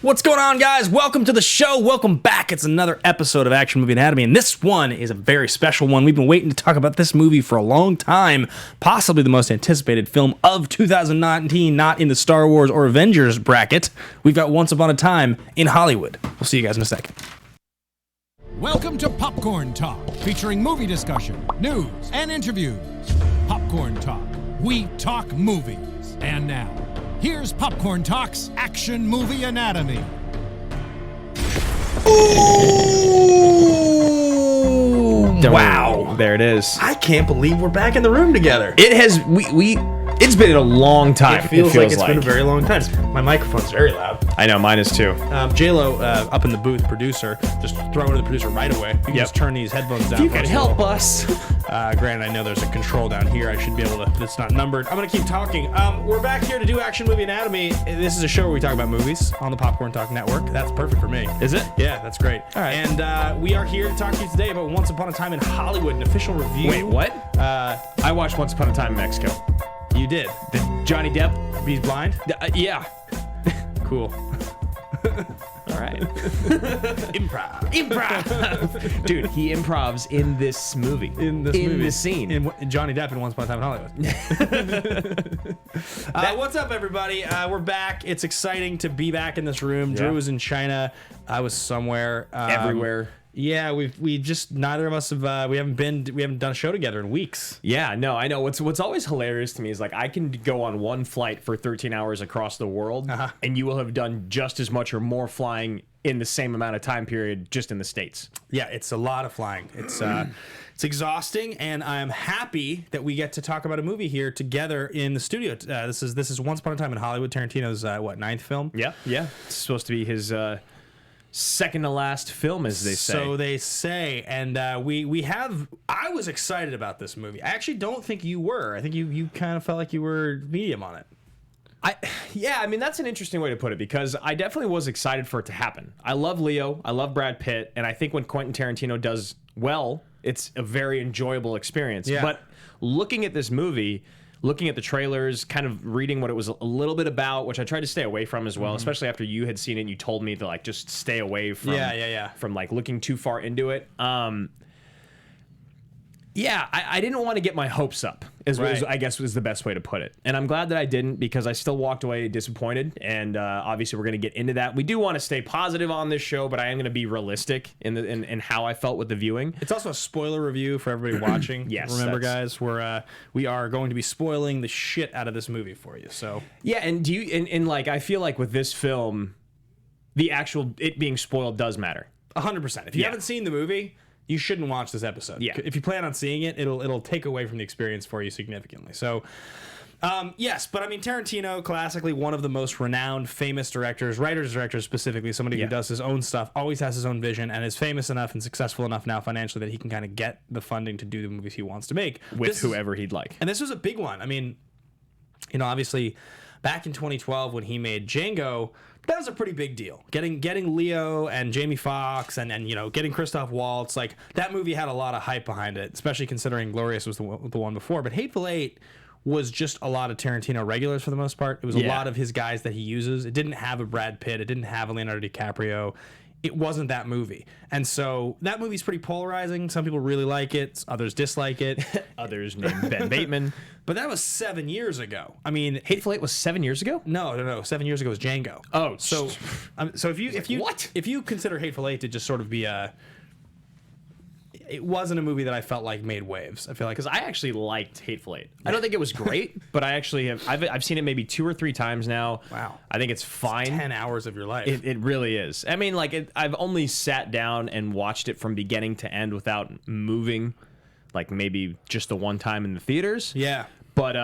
What's going on, guys? Welcome to the show. Welcome back. It's another episode of Action Movie Anatomy, and this one is a very special one. We've been waiting to talk about this movie for a long time, possibly the most anticipated film of 2019, not in the Star Wars or Avengers bracket. We've got Once Upon a Time in Hollywood. We'll see you guys in a second. Welcome to Popcorn Talk, featuring movie discussion, news, and interviews. Popcorn Talk, we talk movies. And now, here's Popcorn Talk's Action Movie Anatomy. Ooh! Wow. There it is. I can't believe we're back in the room together. It has, it's been a long time. It feels like it's been a very long time. My microphone's very loud. I know, mine is too. J-Lo, up in the booth, producer, just throw it to the producer right away. You can just turn these headphones down. You can help us. Granted, I know there's a control down here. I should be able to, it's not numbered. I'm going to keep talking. We're back here to do Action Movie Anatomy. This is a show where we talk about movies on the Popcorn Talk Network. That's perfect for me. Is it? Yeah, that's great. All right. And we are here to talk to you today about Once Upon a Time in Hollywood, an official review. Wait, what? I watched Once Upon a Time in Mexico. You did. Johnny Depp? He's blind? Yeah. Cool. All right. Improv. Dude, he improvs in this movie. In this scene. In Johnny Depp in Once Upon a Time in Hollywood. What's up, everybody? We're back. It's exciting to be back in this room. Drew was in China. I was somewhere. Everywhere. Yeah, we just neither of us have we haven't done a show together in weeks. Yeah, no, I know. What's always hilarious to me is like I can go on one flight for 13 hours across the world, and you will have done just as much or more flying in the same amount of time period just in the States. Yeah, it's a lot of flying. It's exhausting, and I'm happy that we get to talk about a movie here together in the studio. This is Once Upon a Time in Hollywood, Tarantino's ninth film. Yeah. It's supposed to be his second to last film, as they say. So they say, and we have. I was excited about this movie. I actually don't think you were. I think you kind of felt like you were medium on it. I mean, that's an interesting way to put it, because I definitely was excited for it to happen. I love Leo, I love Brad Pitt, and I think when Quentin Tarantino does well, it's a very enjoyable experience. Yeah. But looking at this movie, looking at the trailers, kind of reading what it was a little bit about, which I tried to stay away from as well, especially after you had seen it and you told me to like just stay away from from like looking too far into it. I didn't want to get my hopes up, I guess was the best way to put it. And I'm glad that I didn't, because I still walked away disappointed. And obviously we're going to get into that. We do want to stay positive on this show, but I am going to be realistic in how I felt with the viewing. It's also a spoiler review for everybody watching. Yes. Remember, guys, we are going to be spoiling the shit out of this movie for you. So yeah, and do you and like I feel like with this film, the actual it being spoiled does matter. 100%. If you haven't seen the movie, you shouldn't watch this episode. Yeah. If you plan on seeing it, it'll take away from the experience for you significantly. So, yes, but I mean, Tarantino, classically one of the most renowned, famous directors, directors specifically, somebody who does his own stuff, always has his own vision, and is famous enough and successful enough now financially that he can kind of get the funding to do the movies he wants to make. With whoever he'd like. And this was a big one. I mean, obviously, back in 2012 when he made Django, that was a pretty big deal. Getting Leo and Jamie Foxx and getting Christoph Waltz, like that movie had a lot of hype behind it, especially considering Glorious was the one before. But Hateful Eight was just a lot of Tarantino regulars for the most part. It was a lot of his guys that he uses. It didn't have a Brad Pitt. It didn't have a Leonardo DiCaprio. It wasn't that movie. And so that movie's pretty polarizing. Some people really like it. Others dislike it. Others named Ben Bateman. But that was 7 years ago. I mean, Hateful Eight was 7 years ago? No. 7 years ago was Django. Oh, so if you consider Hateful Eight to just sort of be it wasn't a movie that I felt like made waves. I feel like, because I actually liked Hateful Eight. I don't think it was great, but I actually have. I've seen it maybe 2 or 3 times now. Wow. I think it's fine. It's 10 hours of your life. It really is. I mean, like I've only sat down and watched it from beginning to end without moving, like maybe just the one time in the theaters. Yeah. But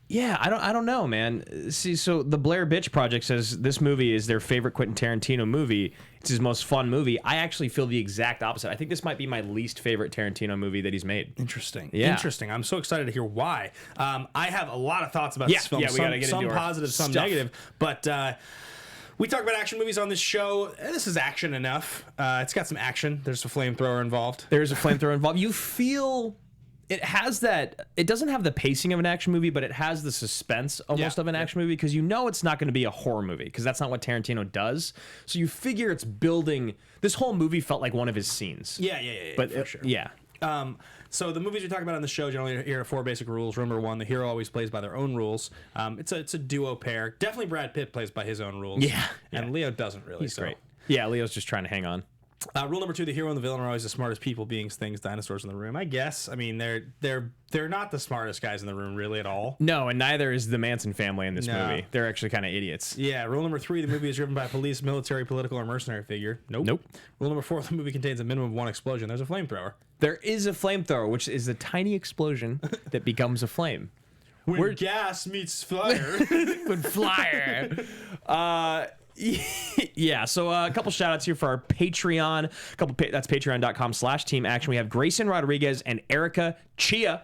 yeah, I don't know, man. See, so the Blair Bitch Project says this movie is their favorite Quentin Tarantino movie. It's his most fun movie. I actually feel the exact opposite. I think this might be my least favorite Tarantino movie that he's made. Interesting. Yeah. Interesting. I'm so excited to hear why. I have a lot of thoughts about this film. Yeah, we gotta get some into positive, some negative. But we talk about action movies on this show. This is action enough. It's got some action. There's a flamethrower involved. There's a flamethrower involved. You feel it has that. It doesn't have the pacing of an action movie, but it has the suspense almost of an action movie, because you know it's not going to be a horror movie, because that's not what Tarantino does. So you figure it's building. This whole movie felt like one of his scenes. Yeah. But for sure. Yeah. So the movies we talk about on the show generally here are 4 basic rules. Rule number 1, the hero always plays by their own rules. It's a duo pair. Definitely Brad Pitt plays by his own rules. Yeah. And Leo doesn't really. He's great. Yeah, Leo's just trying to hang on. Rule number 2, the hero and the villain are always the smartest people, beings, things, dinosaurs in the room. I guess. I mean, they're not the smartest guys in the room really at all. No, and neither is the Manson family in this movie. They're actually kind of idiots. Yeah. Rule number 3, the movie is driven by a police, military, political, or mercenary figure. Nope. Rule number 4, the movie contains a minimum of 1 explosion. There's a flamethrower. There is a flamethrower, which is a tiny explosion that becomes a flame. When gas meets fire. With fire. Yeah, so a couple shout outs here for our Patreon. That's patreon.com/Team Action. We have Grayson Rodriguez and Erica Chia.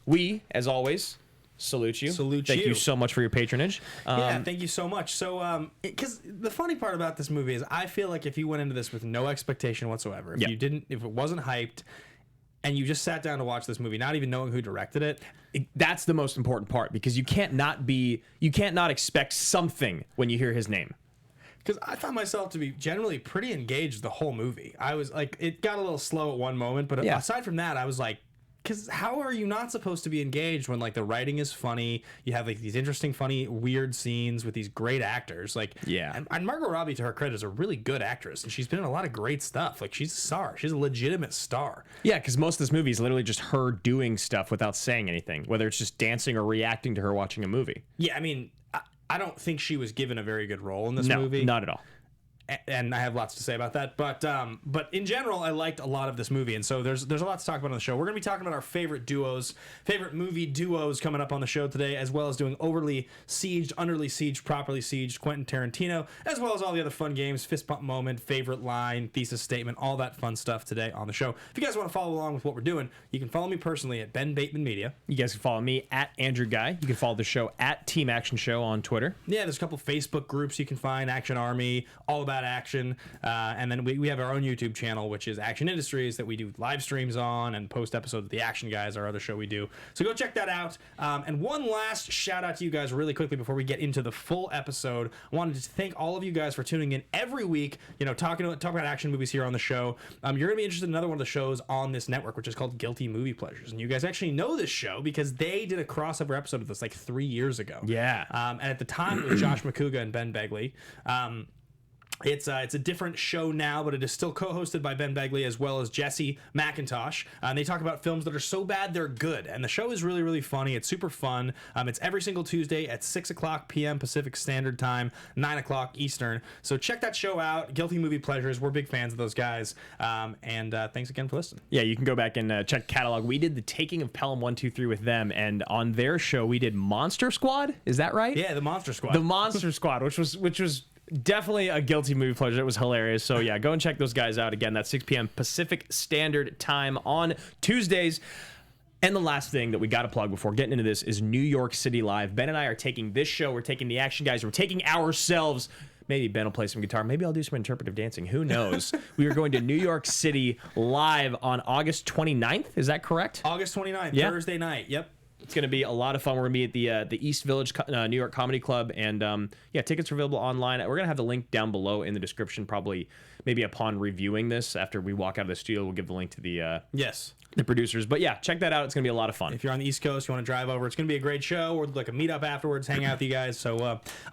We, as always, salute you. Thank you so much for your patronage. Yeah, thank you so much. So, because the funny part about this movie is, I feel like if you went into this with no expectation whatsoever, if it wasn't hyped, and you just sat down to watch this movie, not even knowing who directed it, that's the most important part, because you can't not expect something when you hear his name. Because I found myself to be generally pretty engaged the whole movie. I was like, it got a little slow at one moment, but aside from that, I was like, because how are you not supposed to be engaged when like the writing is funny? You have like these interesting, funny, weird scenes with these great actors. Like, and Margot Robbie, to her credit, is a really good actress, and she's been in a lot of great stuff. Like, she's a star. She's a legitimate star. Yeah, because most of this movie is literally just her doing stuff without saying anything, whether it's just dancing or reacting to her watching a movie. Yeah, I mean, I don't think she was given a very good role in this movie. No, not at all. And I have lots to say about that, but in general, I liked a lot of this movie, and so there's a lot to talk about on the show. We're gonna be talking about our favorite movie duos coming up on the show today, as well as doing overly sieged, underly sieged, properly sieged Quentin Tarantino, as well as all the other fun games, fist bump moment, favorite line, thesis statement, all that fun stuff today on the show. If you guys want to follow along with what we're doing, you can follow me personally at Ben Bateman Media. You guys can follow me at Andrew Guy. You can follow the show at Team Action Show on Twitter. Yeah, there's a couple Facebook groups you can find: Action Army, All About Action, and then we have our own YouTube channel, which is Action Industries, that we do live streams on and post episodes of The Action Guys, our other show we do. So go check that out. And one last shout out to you guys really quickly before we get into the full episode. I wanted to thank all of you guys for tuning in every week, talk about action movies here on the show. You're going to be interested in another one of the shows on this network, which is called Guilty Movie Pleasures. And you guys actually know this show because they did a crossover episode of this like 3 years ago. Yeah. And at the time, it was Josh McCouga and Ben Begley. It's a different show now, but it is still co-hosted by Ben Begley as well as Jesse McIntosh. And they talk about films that are so bad they're good. And the show is really, really funny. It's super fun. It's every single Tuesday at 6 o'clock p.m. Pacific Standard Time, 9 o'clock Eastern. So check that show out, Guilty Movie Pleasures. We're big fans of those guys. And thanks again for listening. Yeah, you can go back and check catalog. We did The Taking of Pelham 1, 2, 3 with them, and on their show we did Monster Squad. Is that right? Yeah, the Monster Squad. The Monster Squad, which was definitely a guilty movie pleasure. It was hilarious. So yeah, go and check those guys out. Again, that's 6 p.m. Pacific Standard Time on Tuesdays. And the last thing that we got to plug before getting into this is New York City Live. Ben and I are taking this show. We're taking the Action Guys. We're taking ourselves. Maybe Ben will play some guitar. Maybe I'll do some interpretive dancing. Who knows? We are going to New York City Live on August 29th. Is that correct? August 29th, Thursday night. Yep. It's going to be a lot of fun. We're going to be at the East Village New York Comedy Club, and tickets are available online. We're going to have the link down below in the description, probably maybe upon reviewing this. After we walk out of the studio, we'll give the link to the producers. But yeah, check that out. It's going to be a lot of fun. If you're on the East Coast, you want to drive over, it's going to be a great show, or like a meetup afterwards, hang out with you guys. So,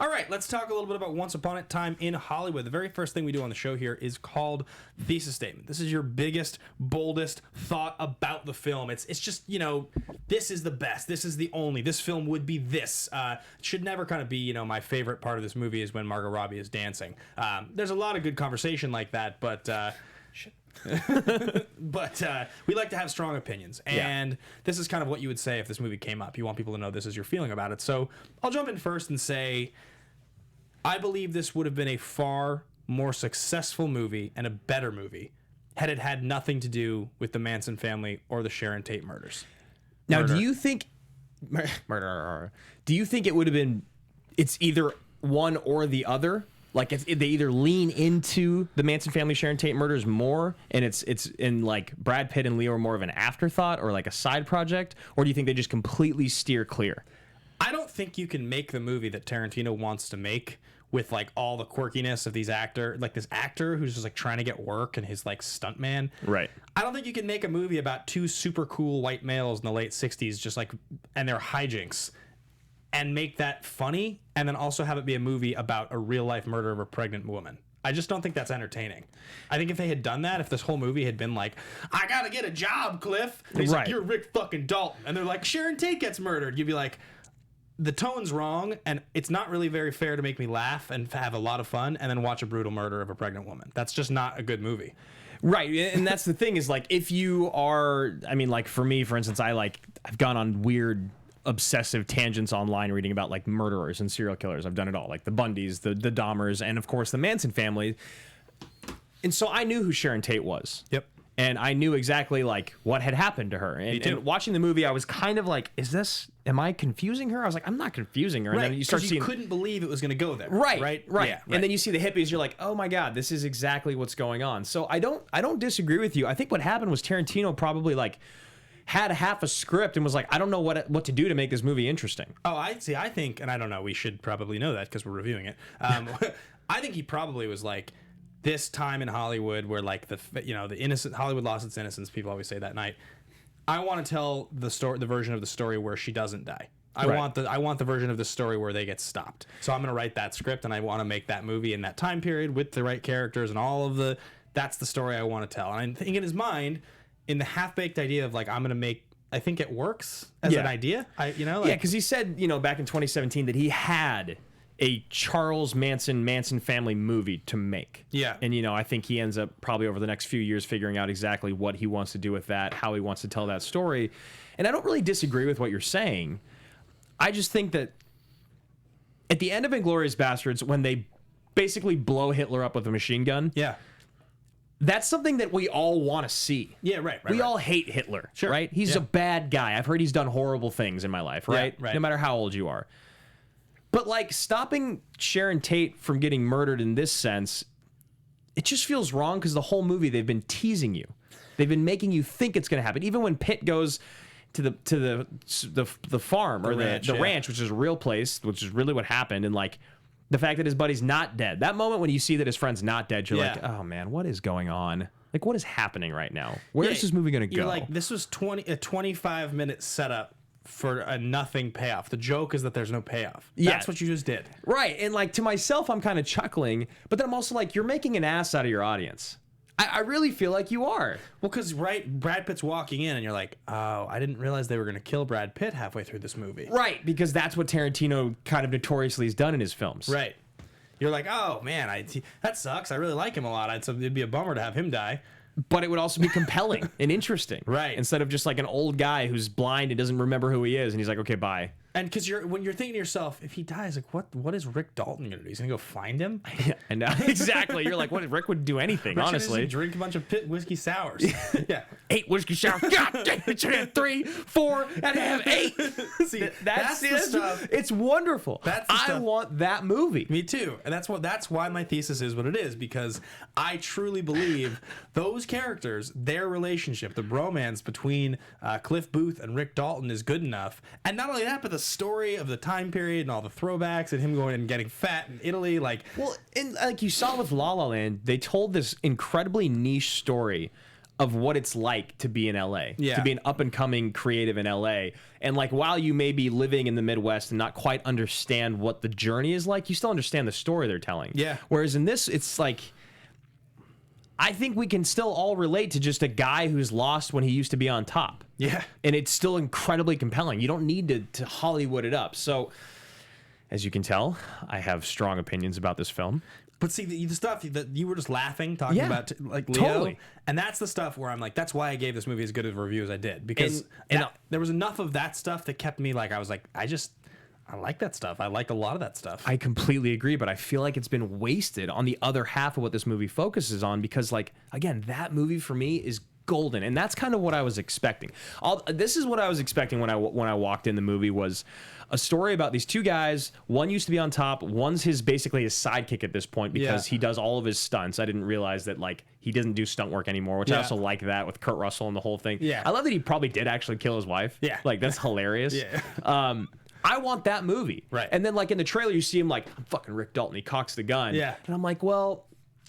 all right, let's talk a little bit about Once Upon a Time in Hollywood. The very first thing we do on the show here is called Thesis Statement. This is your biggest, boldest thought about the film. It's just, this is the best. This is the only. This film would be this. It should never kind of be, my favorite part of this movie is when Margot Robbie is dancing. There's a lot of good conversation like that, but we like to have strong opinions, and this is kind of what you would say if this movie came up. You want people to know this is your feeling about it. So I'll jump in first and say I believe this would have been a far more successful movie and a better movie had it had nothing to do with the Manson family or the Sharon Tate murders. Now, do you think it would have been, it's either one or the other? Like they either lean into the Manson family Sharon Tate murders more, and it's in like Brad Pitt and Leo are more of an afterthought or like a side project, or do you think they just completely steer clear? I don't think you can make the movie that Tarantino wants to make with like all the quirkiness of this actor who's just like trying to get work and his like stuntman. Right. I don't think you can make a movie about two super cool white males in the late 60s just like and their hijinks and make that funny and then also have it be a movie about a real life murder of a pregnant woman. I just don't think that's entertaining. I think if they had done that, if this whole movie had been like, I gotta get a job, Cliff. And he's like, you're Rick fucking Dalton. And they're like, Sharon Tate gets murdered. You'd be like, the tone's wrong, and it's not really very fair to make me laugh and have a lot of fun and then watch a brutal murder of a pregnant woman. That's just not a good movie. Right. And that's the thing is like, if you are, I mean, like for me, for instance, I've gone on weird obsessive tangents online reading about like murderers and serial killers. I've done it all, like the Bundys, the Dahmers, and of course the Manson family. And so I knew who Sharon Tate was. Yep. And I knew exactly like what had happened to her. And watching the movie, I was kind of like, am I confusing her? I was like, I'm not confusing her. Right. And then you start seeing, couldn't believe it was going to go there. Right. Right. Yeah, right. And then you see the hippies, you're like, oh my God, this is exactly what's going on. So I don't disagree with you. I think what happened was Tarantino probably like had half a script and was like, I don't know what to do to make this movie interesting. Oh, I see. I think, and I don't know, we should probably know that because we're reviewing it. I think he probably was like, this time in Hollywood where like the innocent Hollywood lost its innocence, people always say that night. I want to tell the version of the story where she doesn't die. I want the version of the story where they get stopped. So I'm going to write that script and I want to make that movie in that time period with the right characters and all of that's the story I want to tell. And I think in his mind, in the half-baked idea of like, I'm going to make, I think it works as an idea. Because he said, back in 2017 that he had a Charles Manson family movie to make. Yeah. And, I think he ends up probably over the next few years figuring out exactly what he wants to do with that, how he wants to tell that story. And I don't really disagree with what you're saying. I just think that at the end of Inglourious Basterds, when they basically blow Hitler up with a machine gun. Yeah. That's something that we all want to see. Yeah, right. We all hate Hitler, right? He's a bad guy. I've heard he's done horrible things in my life, right? Yeah, right. No matter how old you are. But like stopping Sharon Tate from getting murdered in this sense, it just feels wrong because the whole movie they've been teasing you. They've been making you think it's going to happen. Even when Pitt goes to the farm or the ranch, which is a real place, which is really what happened, and like the fact that his buddy's not dead. That moment when you see that his friend's not dead, you're like, oh man, what is going on? Like, what is happening right now? Where is this movie going to go? You're like, this was a 25-minute setup for a nothing payoff. The joke is that there's no payoff. That's what you just did. Right. And like to myself, I'm kind of chuckling, but then I'm also like, you're making an ass out of your audience. I really feel like you are. Well, because Brad Pitt's walking in and you're like, oh, I didn't realize they were going to kill Brad Pitt halfway through this movie. Right, because that's what Tarantino kind of notoriously has done in his films. Right. You're like, oh, man, that sucks. I really like him a lot. It'd be a bummer to have him die. But it would also be compelling and interesting. Right. Instead of just like an old guy who's blind and doesn't remember who he is. And he's like, okay, bye. And because when you're thinking to yourself, if he dies, like what is Rick Dalton going to do? He's going to go find him? And exactly. You're like, what? Rick would do anything, Rick honestly. Drink a bunch of Pitt whiskey sours. Yeah. 8 whiskey sours. God damn it. You had 3, 4, and I have 8. See, that's the stuff. It's wonderful. I want that movie. Me too. And that's why my thesis is what it is, because I truly believe those characters, their relationship, the bromance between Cliff Booth and Rick Dalton is good enough. And not only that, but the story of the time period and all the throwbacks and him going and getting fat in Italy, like, well, and like you saw with La La Land, they told this incredibly niche story of what it's like to be in LA, to be an up and coming creative in LA. And like, while you may be living in the Midwest and not quite understand what the journey is like, you still understand the story they're telling. Yeah. Whereas in this, it's like, I think we can still all relate to just a guy who's lost when he used to be on top. Yeah. And it's still incredibly compelling. You don't need to Hollywood it up. So, as you can tell, I have strong opinions about this film. But see, the stuff that you were just laughing, talking about, like Leo. Totally. And that's the stuff where I'm like, that's why I gave this movie as good of a review as I did. Because there was enough of that stuff that kept me like, I was like, I like that stuff. I like a lot of that stuff. I completely agree, but I feel like it's been wasted on the other half of what this movie focuses on because, like, again, that movie for me is golden, and that's kind of what I was expecting. This is what I was expecting when I walked in the movie, was a story about these two guys. One used to be on top. One's basically his sidekick at this point because he does all of his stunts. I didn't realize that like he doesn't do stunt work anymore, which I also like that with Kurt Russell and the whole thing. Yeah. I love that he probably did actually kill his wife. Yeah. Like that's hilarious. I want that movie. Right. And then like in the trailer you see him like, I'm fucking Rick Dalton. He cocks the gun. Yeah. And I'm like, well,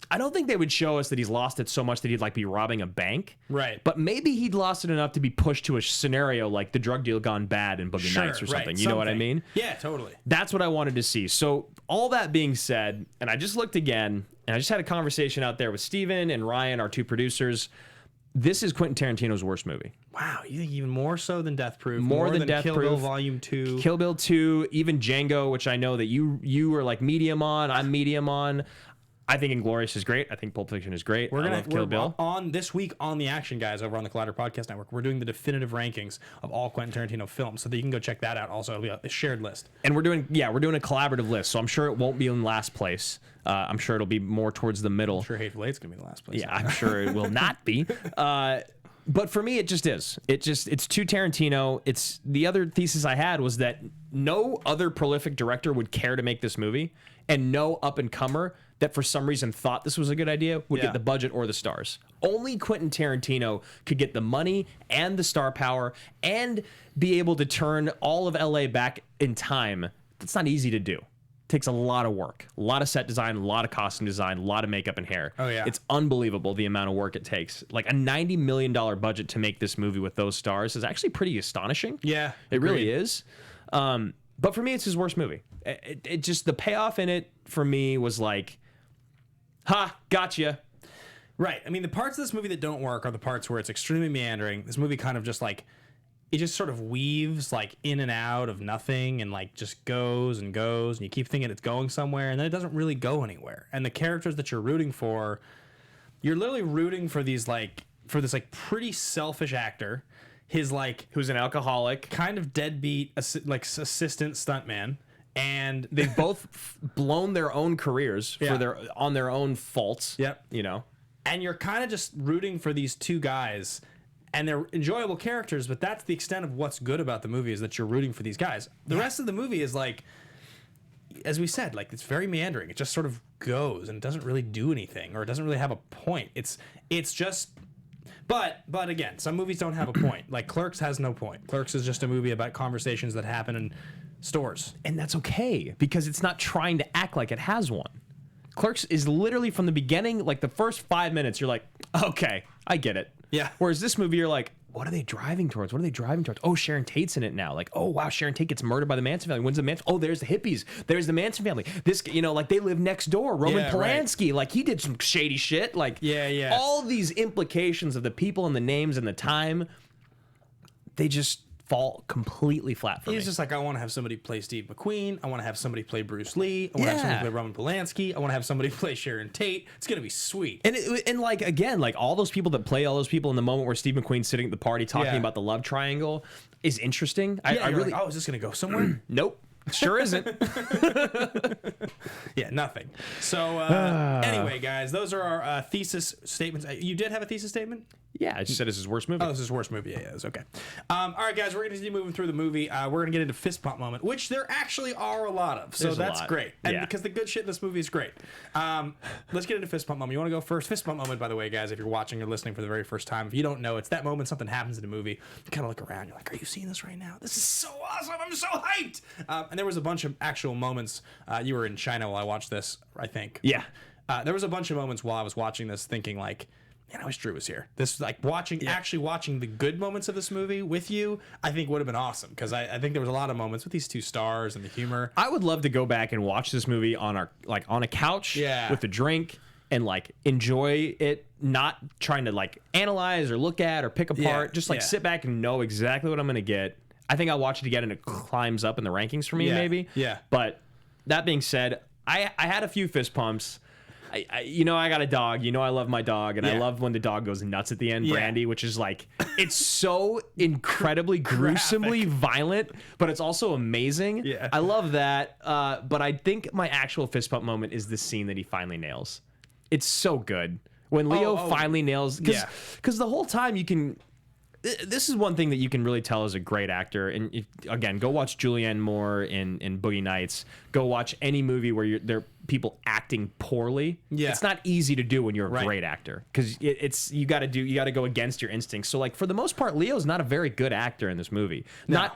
I don't think they would show us that he's lost it so much that he'd like be robbing a bank. Right. But maybe he'd lost it enough to be pushed to a scenario like the drug deal gone bad in Boogie Nights or something. Right. You know what I mean? Yeah, totally. That's what I wanted to see. So all that being said, and I just looked again, and I just had a conversation out there with Steven and Ryan, our two producers. This is Quentin Tarantino's worst movie. Wow, you think even more so than Death Proof? More than Death Kill Proof. Bill Volume 2. Kill Bill 2, even Django, which I know that you were like medium on. I'm medium on. I think Inglourious is great. I think Pulp Fiction is great. I love Kill Bill. On this week on The Action Guys over on the Collider Podcast Network, we're doing the definitive rankings of all Quentin Tarantino films, so that you can go check that out. Also, it'll be a shared list. And we're doing a collaborative list, so I'm sure it won't be in last place. I'm sure it'll be more towards the middle. I'm sure Hateful Eight's gonna be the last place. Yeah, I'm sure it will not be. But for me, it just is. It's too Tarantino. It's the other thesis I had was that no other prolific director would care to make this movie, and no up and comer that for some reason thought this was a good idea would get the budget or the stars. Only Quentin Tarantino could get the money and the star power and be able to turn all of LA back in time. That's not easy to do. Takes a lot of work, a lot of set design, a lot of costume design, a lot of makeup and hair. Oh, yeah. It's unbelievable the amount of work it takes. Like a $90 million budget to make this movie with those stars is actually pretty astonishing. Yeah, It really is. But for me, it's his worst movie. It just, the payoff in it for me was like, ha, gotcha. Right. I mean, the parts of this movie that don't work are the parts where it's extremely meandering. This movie kind of just like, it just sort of weaves like in and out of nothing and like just goes and goes, and you keep thinking it's going somewhere, and then it doesn't really go anywhere. And the characters that you're rooting for, you're literally rooting for these like, for this like pretty selfish actor, his like, Who's an alcoholic. kind of deadbeat assistant stuntman, and They've both blown their own careers Yeah. on their own faults. Yep. You know? and you're kind of just rooting for these two guys, and they're enjoyable characters, but that's the extent of what's good about the movie, is that you're rooting for these guys. The rest of the movie is like, as we said, like it's very meandering. It just sort of goes and it doesn't really do anything, or it doesn't really have a point. It's just, but again, some movies don't have a point. Like Clerks has no point. Clerks is just a movie about conversations that happen in stores. And that's okay, because it's not trying to act like it has one. Clerks is literally from the beginning, like the first 5 minutes, you're like, okay, I get it. Yeah. Whereas this movie, you're like, what are they driving towards? What are they driving towards? Oh, Sharon Tate's in it now. Like, oh, wow, Sharon Tate gets murdered by the Manson family. When's the Manson? Oh, there's the hippies. There's the Manson family. This, you know, like they live next door. Roman Yeah, right. Polanski, like he did some shady shit. Like, Yeah. all these implications of the people and the names and the time, they just fall completely flat for me. He's just like, I want to have somebody play Steve McQueen. I want to have somebody play Bruce Lee. I want to have somebody play Roman Polanski. I want to have somebody play Sharon Tate. It's going to be sweet. And like, again, like all those people that play all those people in the moment where Steve McQueen's sitting at the party talking Yeah. about the love triangle is interesting. Yeah, I you're really, like, oh, is this going to go somewhere? nope. Sure isn't. Yeah, nothing. So anyway, guys, those are our thesis statements. You did have a thesis statement? Yeah, I just said this is his worst movie. Oh, this is worst movie. Yeah, that's okay. All right, guys, we're going to continue moving through the movie. We're going to get into fist pump moment, which there actually are a lot of. So There's a that's lot. great. And Yeah. because the good shit in this movie is great. Let's get into fist pump moment. You want to go first? Fist pump moment, by the way, guys, if you're watching or listening for the very first time, if you don't know, it's that moment something happens in a movie. You kind of look around. You're like, are you seeing this right now? This is so awesome. I'm so hyped. And there was a bunch of actual moments. You were in China while I watched this, I think. Yeah. There was a bunch of moments while I was watching this thinking like, man, I wish Drew was here. This like actually watching the good moments of this movie with you, I think would have been awesome, because I think there was a lot of moments with these two stars and the humor. I would love to go back and watch this movie on a couch with a drink and like enjoy it, not trying to like analyze or look at or pick apart, just like sit back and know exactly what I'm going to get. I think I'll watch it again and it climbs up in the rankings for me maybe. Yeah. But that being said, I had a few fist pumps. I got a dog. You know I love my dog, and I love when the dog goes nuts at the end, Brandy, which is like, it's so incredibly gruesomely violent, but it's also amazing. Yeah. I love that. But I think my actual fist pump moment is the scene that he finally nails. It's so good. When Leo finally nails, because the whole time you can. This is one thing that you can really tell as a great actor. And again, go watch Julianne Moore in Boogie Nights. Go watch any movie where there are people acting poorly. Yeah. It's not easy to do when you're a great actor because you got to go against your instincts. So like for the most part, Leo's not a very good actor in this movie. No.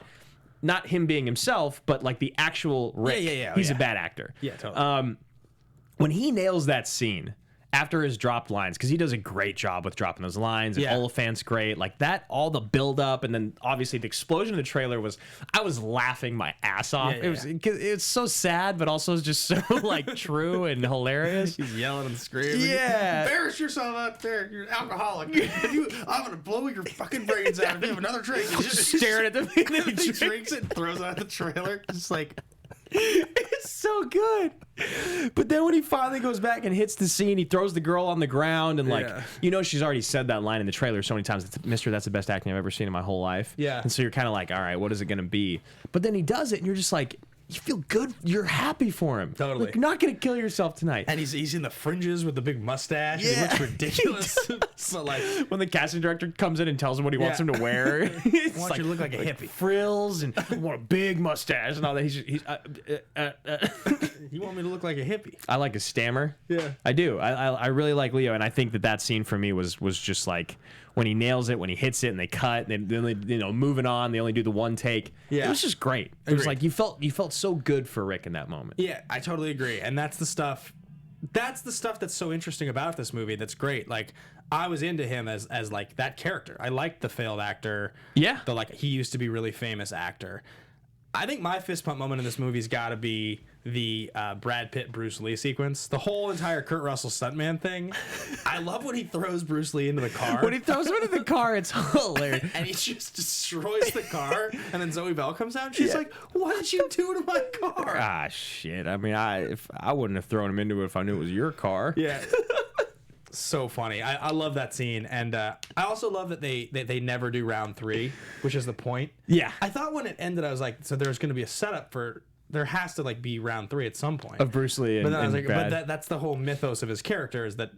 Not him being himself, but like the actual Rick. He's a bad actor. Yeah, totally. When he nails that scene. After his dropped lines, because he does a great job with dropping those lines, and Oliphant's great, like that, all the build up, and then obviously the explosion of the trailer I was laughing my ass off. It's so sad, but also just so like true and hilarious. He's yelling and screaming. Yeah, embarrass yourself out there. You're an alcoholic. I'm gonna blow your fucking brains out if you have another drink. He's just staring at the he drinks it and throws it out the trailer. Just like. It's so good. But then when he finally goes back and hits the scene, he throws the girl on the ground and she's already said that line in the trailer so many times. Mister, that's the best acting I've ever seen in my whole life. Yeah. And so you're kind of like, all right, what is it going to be? But then he does it and you're just like, you feel good. You're happy for him. Totally. Like, you're not going to kill yourself tonight. And he's in the fringes with the big mustache. Yeah. He looks ridiculous. So like when the casting director comes in and tells him what he wants him to wear, I want you to look like a hippie. Frills and I want a big mustache and all that. You want me to look like a hippie? I like a stammer. Yeah. I do. I really like Leo, and I think that scene for me was just like when he nails it, when he hits it, and they cut, and they moving on. They only do the one take. Yeah. It was just great. It was like you felt so good for Rick in that moment. Yeah, I totally agree, and that's the stuff. That's the stuff that's so interesting about this movie. That's great. Like I was into him as like that character. I liked the failed actor. Yeah. The like he used to be really famous actor. I think my fist pump moment in this movie's got to be the Brad Pitt Bruce Lee sequence. The whole entire Kurt Russell stuntman thing. I love when he throws Bruce Lee into the car. When he throws him into the car, it's hilarious. And he just destroys the car. And then Zoe Bell comes out and she's like, "What did you do to my car?" Ah, shit. I mean, I wouldn't have thrown him into it if I knew it was your car. Yeah. So funny. I love that scene, and I also love that they never do round 3, which is the point. Yeah. I thought when it ended, I was like, so there's going to be a setup for there has to like be round 3 at some point of Bruce Lee. But then I was like, but that's the whole mythos of his character is that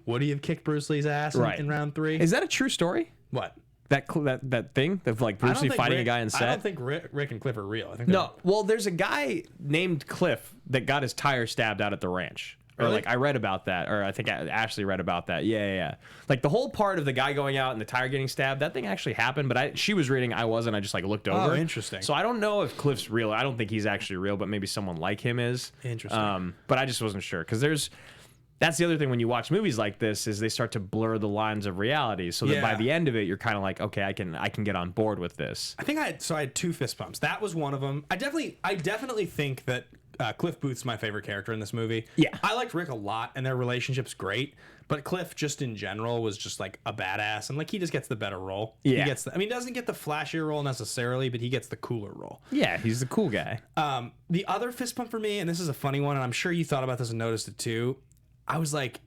would he have kicked Bruce Lee's ass in round 3? Is that a true story? What? That thing of like Bruce Lee fighting a guy in set? I don't think Rick and Cliff are real. I think no. Well, there's a guy named Cliff that got his tire stabbed out at the ranch. Or like I read about that, or I think Ashley read about that. Yeah. Like the whole part of the guy going out and the tire getting stabbed, that thing actually happened. But she was reading, I wasn't. I just like looked over. Oh, interesting. So I don't know if Cliff's real. I don't think he's actually real, but maybe someone like him is. Interesting. But I just wasn't sure because that's the other thing when you watch movies like this is they start to blur the lines of reality. So that by the end of it, you're kind of like, okay, I can get on board with this. I think I had 2 fist pumps. That was one of them. I definitely think that. Cliff Booth's my favorite character in this movie. Yeah. I liked Rick a lot, and their relationship's great. But Cliff, just in general, was just like a badass, and like he just gets the better role. Yeah. He doesn't get the flashier role necessarily, but he gets the cooler role. Yeah, he's the cool guy. The other fist pump for me, and this is a funny one, and I'm sure you thought about this and noticed it too. I was like,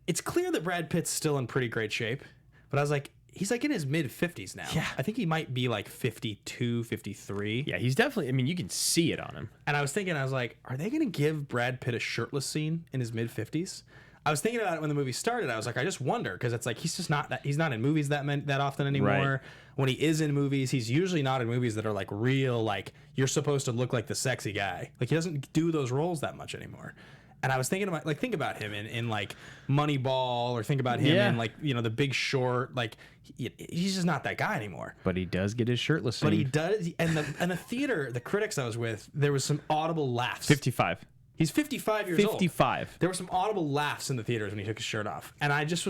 it's clear that Brad Pitt's still in pretty great shape, but I was like, he's like in his mid-50s now. Yeah. I think he might be like 52, 53. Yeah, he's definitely, you can see it on him. And I was like, are they going to give Brad Pitt a shirtless scene in his mid-50s? I was thinking about it when the movie started. I was like, I just wonder, because it's like he's not in movies that often anymore. Right. When he is in movies, he's usually not in movies that are like real, like you're supposed to look like the sexy guy. Like he doesn't do those roles that much anymore. And I was thinking about think about him in like Moneyball, or think about him in like The Big Short. Like he's just not that guy anymore. But he does get his shirtless scene. But he does, and the theater, the critics I was with, there was some audible laughs. 55. He's 55 years old. 55. There were some audible laughs in the theaters when he took his shirt off, and I just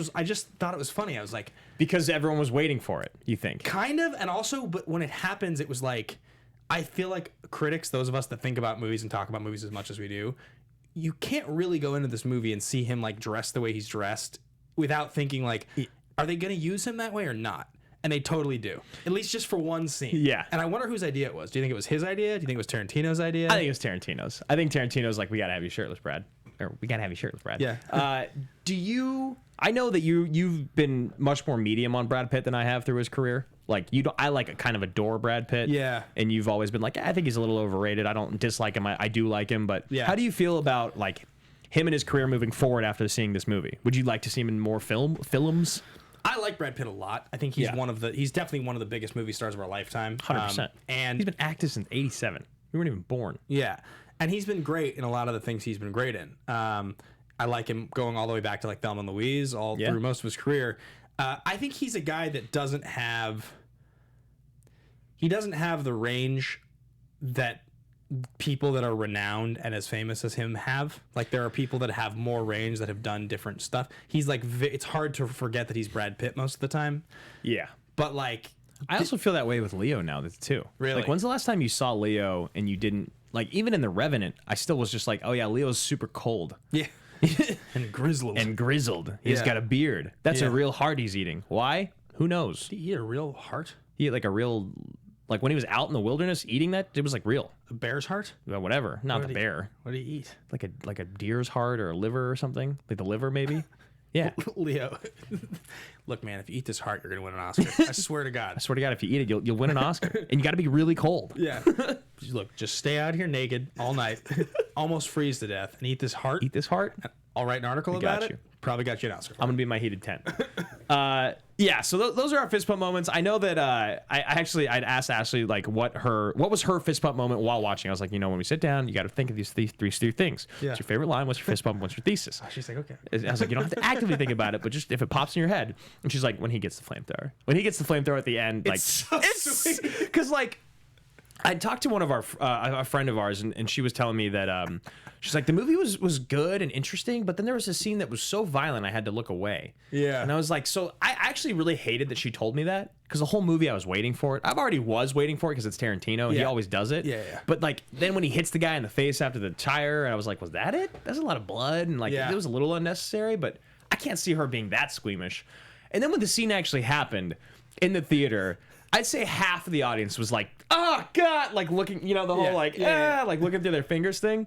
thought it was funny. I was like, because everyone was waiting for it. You think? Kind of, and also, but when it happens, it was like, I feel like critics, those of us that think about movies and talk about movies as much as we do, you can't really go into this movie and see him like dressed the way he's dressed without thinking like, are they going to use him that way or not? And they totally do, at least just for one scene. Yeah. And I wonder whose idea it was. Do you think it was his idea? Do you think it was Tarantino's idea? I think it was Tarantino's. I think Tarantino's like, we got to have you shirtless, Brad. Or we got to have you shirtless, Brad. Yeah. I know that you've been much more medium on Brad Pitt than I have through his career. Like I like kind of adore Brad Pitt. Yeah. And you've always been like, I think he's a little overrated. I don't dislike him. I do like him. But yeah. How do you feel about like him and his career moving forward after seeing this movie? Would you like to see him in more films? I like Brad Pitt a lot. I think he's he's definitely one of the biggest movie stars of our lifetime. 100%. And he's been active since '87. We weren't even born. Yeah, and he's been great in a lot of the things he's been great in. I like him going all the way back to like Thelma and Louise through most of his career. I think he's a guy that doesn't have the range that people that are renowned and as famous as him have. Like, there are people that have more range that have done different stuff. He's like, it's hard to forget that he's Brad Pitt most of the time. Yeah. But like, I also feel that way with Leo now too. Really? Like, when's the last time you saw Leo and you didn't, like, even in The Revenant, I still was just like, oh yeah, Leo's super cold. Yeah. And grizzled. He's got a beard. That's Yeah. a real heart he's eating. Why? Who knows? Did he eat a real heart? He ate like a real, like when he was out in the wilderness eating that, it was like real. A bear's heart? Well, whatever. Not the bear. What did he eat? Like a deer's heart or a liver or something. Like the liver maybe. Yeah. Leo. Look, man, if you eat this heart, you're going to win an Oscar. I swear to God. I swear to God, if you eat it, you'll win an Oscar. And you got to be really cold. Yeah. Look, just stay out here naked all night, almost freeze to death, and eat this heart. Eat this heart. I'll write an article about got it. you. Probably got you an Oscar. I'm gonna be in my heated tent. Yeah, so those are our fist bump moments. I know that I'd asked Ashley like what was her fist bump moment while watching. I was like, when we sit down, you got to think of these three things. Yeah. What's your favorite line? What's your fist bump? What's your thesis? She's like, okay. I was like, you don't have to actively think about it, but just if it pops in your head. And she's like, when he gets the flamethrower. When he gets the flamethrower at the end, like, it's sweet. Because like, I talked to one of our a friend of ours, and she was telling me that she's like, the movie was good and interesting, but then there was a scene that was so violent I had to look away. Yeah. And I was like, so I actually really hated that she told me that, because the whole movie I was waiting for it. I already was waiting for it because it's Tarantino and he always does it. Yeah. But like then when he hits the guy in the face after the tire, I was like, was that it? That's a lot of blood, and like it was a little unnecessary, but I can't see her being that squeamish. And then when the scene actually happened in the theater, I'd say half of the audience was like, oh God, like looking, the whole like looking through their fingers thing.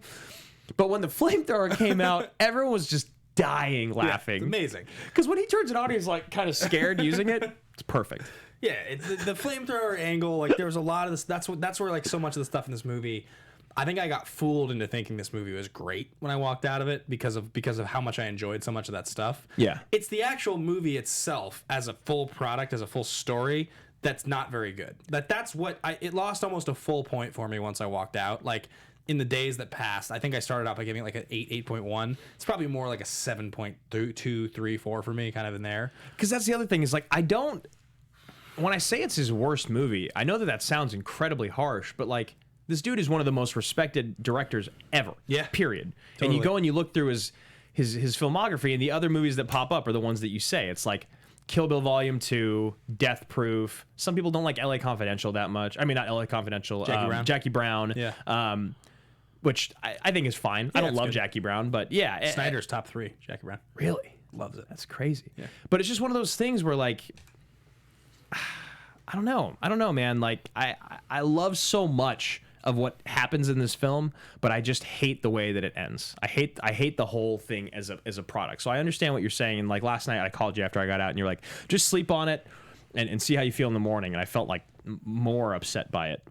But when the flamethrower came out, everyone was just dying laughing. Yeah, it's amazing. Because when he turns it on, he's like kind of scared using it. It's perfect. Yeah, the flamethrower angle, like there was a lot of this. That's where like so much of the stuff in this movie, I think I got fooled into thinking this movie was great when I walked out of it because of how much I enjoyed so much of that stuff. Yeah. It's the actual movie itself as a full product, as a full story, that's not very good. That's what it lost almost a full point for me once I walked out. Like in the days that passed, I think I started out by giving it like an 8.1. It's probably more like a 7.2, 3, 4 for me, kind of in there. Because that's the other thing is like when I say it's his worst movie, I know that sounds incredibly harsh, but like this dude is one of the most respected directors ever. Yeah. Period. Totally. And you go and you look through his filmography, and the other movies that pop up are the ones that you say. It's like Kill Bill Volume 2, Death Proof. Some people don't like LA Confidential that much. I mean, not LA Confidential. Jackie Brown. Yeah. Which I think is fine. I don't love good. Jackie Brown, but yeah. Snyder's top 3, Jackie Brown. Really? Loves it. That's crazy. Yeah. But it's just one of those things where like, I don't know, man. Like I love so much of what happens in this film, but I just hate the way that it ends. I hate the whole thing as a product. So I understand what you're saying. And like last night I called you after I got out and you're like, just sleep on it and see how you feel in the morning. And I felt like more upset by it.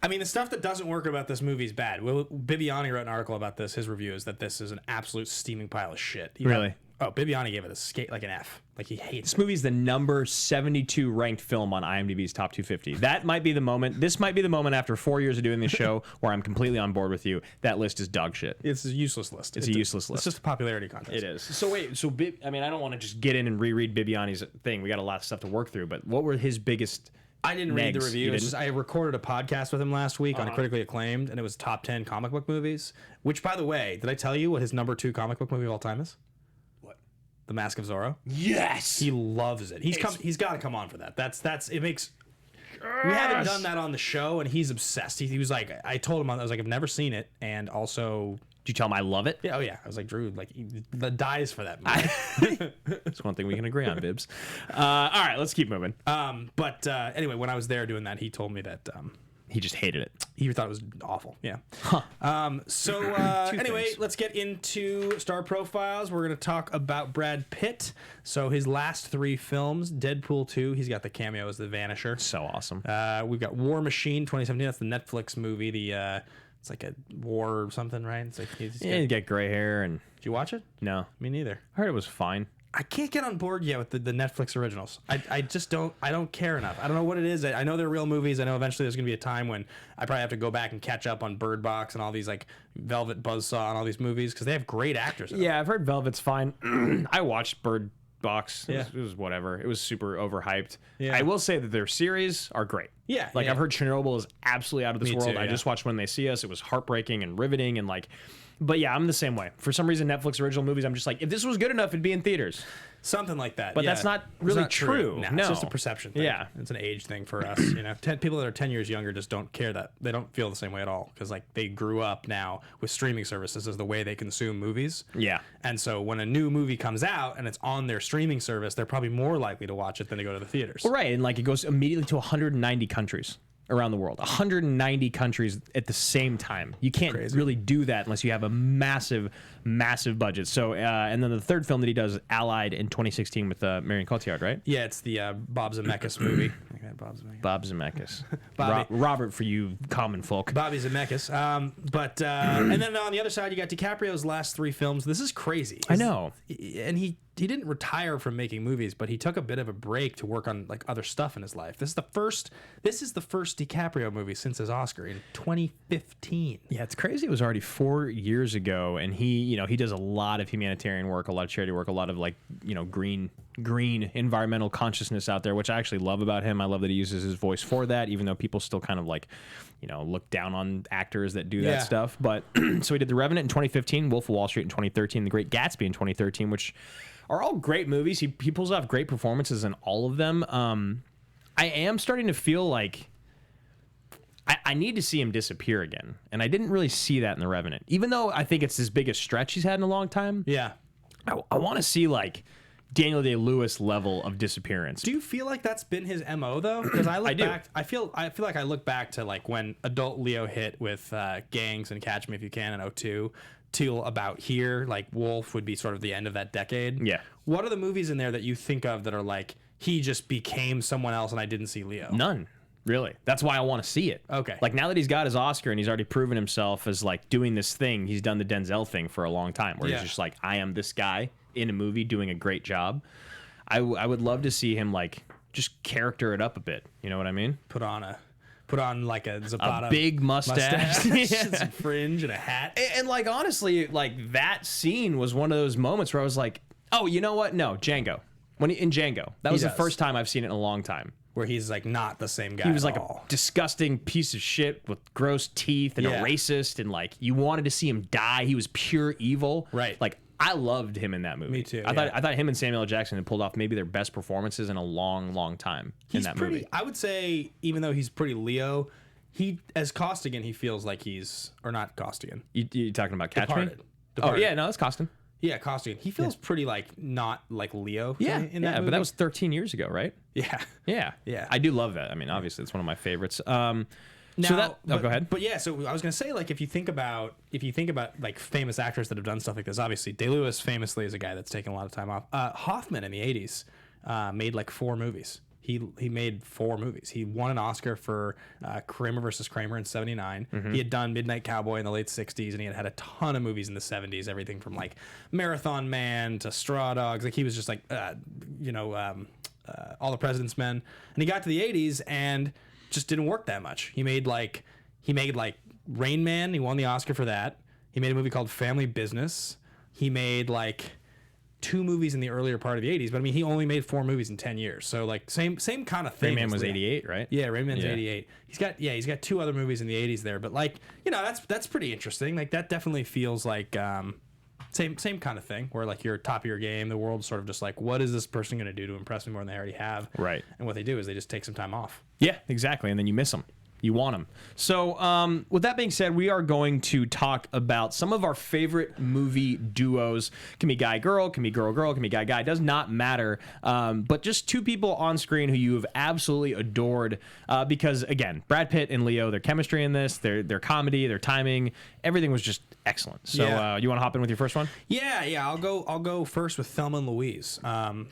I mean, the stuff that doesn't work about this movie is bad. Bibiani wrote an article about this. His review is that this is an absolute steaming pile of shit. Really? Bibiani gave it an F. Like, he hates this movie's the number 72 ranked film on IMDb's top 250. That might be the moment. This might be the moment after 4 years of doing this show where I'm completely on board with you. That list is dog shit. It's a useless list. It's a useless list. It's just a popularity contest. It is. So wait. I mean, I don't want to just get in and reread Bibiani's thing. We got a lot of stuff to work through. But what were his biggest? I didn't read the review. I recorded a podcast with him last week on Critically Acclaimed, and it was top 10 comic book movies. Which, by the way, did I tell you what his number 2 comic book movie of all time is? The Mask of Zorro. Yes, he loves it. He's got to come on for that. It makes. We haven't done that on the show, and he's obsessed. He was like, I told him, I was like, I've never seen it, and also, did you tell him I love it? Yeah, oh yeah. I was like, Drew, like, the dies for that movie. That's one thing we can agree on, Bibbs. All right, let's keep moving. But anyway, when I was there doing that, he told me that. He just hated it. He thought it was awful. Yeah. Huh. Anyway, let's get into star profiles. We're going to talk about Brad Pitt. So his last 3 films, Deadpool 2, he's got the cameo as the Vanisher. So awesome. We've got War Machine 2017. That's the Netflix movie. It's like a war or something, right? It's like You get gray hair and Did you watch it? no. Me neither. I heard it was fine. I can't get on board yet with the Netflix originals. I just don't care enough. I don't know what it is. I know they're real movies. I know eventually there's going to be a time when I probably have to go back and catch up on Bird Box and all these like Velvet Buzzsaw and all these movies because they have great actors in them. Yeah, I've heard Velvet's fine. I watched Bird Box. Yeah. It was whatever. It was super overhyped. Yeah. I will say that their series are great. Yeah, Like yeah. I've heard Chernobyl is absolutely out of this Me world. too, I yeah. just watched When They See Us. It was heartbreaking and riveting and like, but yeah, I'm the same way. For some reason, Netflix original movies, I'm just like, if this was good enough, it'd be in theaters. Something like that. But yeah. that's not It's really not true. No, No. it's just a perception thing. Yeah. It's an age thing for us. People that are 10 years younger just don't care that. They don't feel the same way at all because like they grew up now with streaming services as the way they consume movies. Yeah. And so when a new movie comes out and it's on their streaming service, they're probably more likely to watch it than to go to the theaters. Well, right, and like it goes immediately to 190 countries around the world. 190 countries at the same time. You can't really do that unless you have a massive, massive budget. So, and then the third film that he does, Allied, in 2016 with Marion Cotillard, right? Yeah, it's the Bob Zemeckis movie. Bob Zemeckis. Bobby. Robert for you common folk. Bobby Zemeckis. And then on the other side, you got DiCaprio's last 3 films. This is crazy. I know. And he didn't retire from making movies, but he took a bit of a break to work on like other stuff in his life. This is the first DiCaprio movie since his Oscar in 2015. Yeah, it's crazy. It was already 4 years ago, and he does a lot of humanitarian work, a lot of charity work, a lot of like, green environmental consciousness out there, which I actually love about him. I love that he uses his voice for that, even though people still kind of like, look down on actors that do that stuff. But so he did The Revenant in 2015, Wolf of Wall Street in 2013, The Great Gatsby in 2013, which are all great movies. He pulls off great performances in all of them. I am starting to feel like I need to see him disappear again. And I didn't really see that in The Revenant. Even though I think it's his biggest stretch he's had in a long time. Yeah. I want to see like Daniel Day-Lewis level of disappearance. Do you feel like that's been his MO though? Because I look do. back, I feel like I look back to like when adult Leo hit with Gangs and Catch Me If You Can in 2002 till about here, like Wolf would be sort of the end of that decade. Yeah. What are the movies in there that you think of that are like he just became someone else and I didn't see Leo? None. Really. That's why I want to see it. Okay. Like now that he's got his Oscar and he's already proven himself as like doing this thing, he's done the Denzel thing for a long time where Yeah. he's just like, I am this guy in a movie doing a great job. I would love to see him like just character it up a bit. You know what I mean? Put on like a Zapata. A big mustache. and Yeah. some fringe and a hat. And like honestly, like that scene was one of those moments where I was like, oh, you know what? No, Django. In Django. That was the does. first time I've seen it in a long time. Where he's like not the same guy. He was at like all. a disgusting piece of shit with gross teeth and Yeah. a racist, and like you wanted to see him die. He was pure evil. Right. Like I loved him in that movie. Me too, I yeah. thought him and Samuel L. Jackson had pulled off maybe their best performances in a long, long time in He's that pretty. movie. I would say, even though he's pretty Leo, he as Costigan, he feels like he's or not Costigan. You talking about Catch Departed. Me? Departed. Oh yeah, no, that's Costin. Yeah, Costigan. He feels pretty like not like Leo. Yeah, in that movie. but that was 13 years ago, right? yeah. Yeah, Yeah. I do love that. I mean, obviously, it's one of my favorites. Now, go ahead. But yeah, so I was gonna say like if you think about like famous actors that have done stuff like this, obviously Day-Lewis famously is a guy that's taken a lot of time off. Hoffman in the '80s made like 4 movies. He made 4 movies. He won an Oscar for Kramer versus Kramer in '79. He had done Midnight Cowboy in the late '60s, and he had a ton of movies in the '70s. Everything from like Marathon Man to Straw Dogs. Like he was just like All the President's Men. And he got to the '80s and just didn't work that much. He made like Rain Man. He won the Oscar for that. He made a movie called Family Business. He made like 2 movies in the earlier part of the '80s, but I mean, he only made 4 movies in 10 years. So like same kind of thing. Rain Man as was Leo. 88, right? Yeah, Rain Man's Yeah. 88. He's got 2 other movies in the '80s there, but like that's pretty interesting. Like that definitely feels like same kind of thing where like you're top of your game. The world's sort of just like, what is this person going to do to impress me more than they already have? Right. And what they do is they just take some time off. Yeah, exactly. And then you miss them. You want them. So with that being said, we are going to talk about some of our favorite movie duos. Can be guy-girl, can be girl-girl, can be guy-guy. Does not matter. But just 2 people on screen who you have absolutely adored. Because, again, Brad Pitt and Leo, their chemistry in this, their comedy, their timing, everything was just excellent. So Yeah. you want to hop in with your first one? Yeah. I'll go first with Thelma and Louise.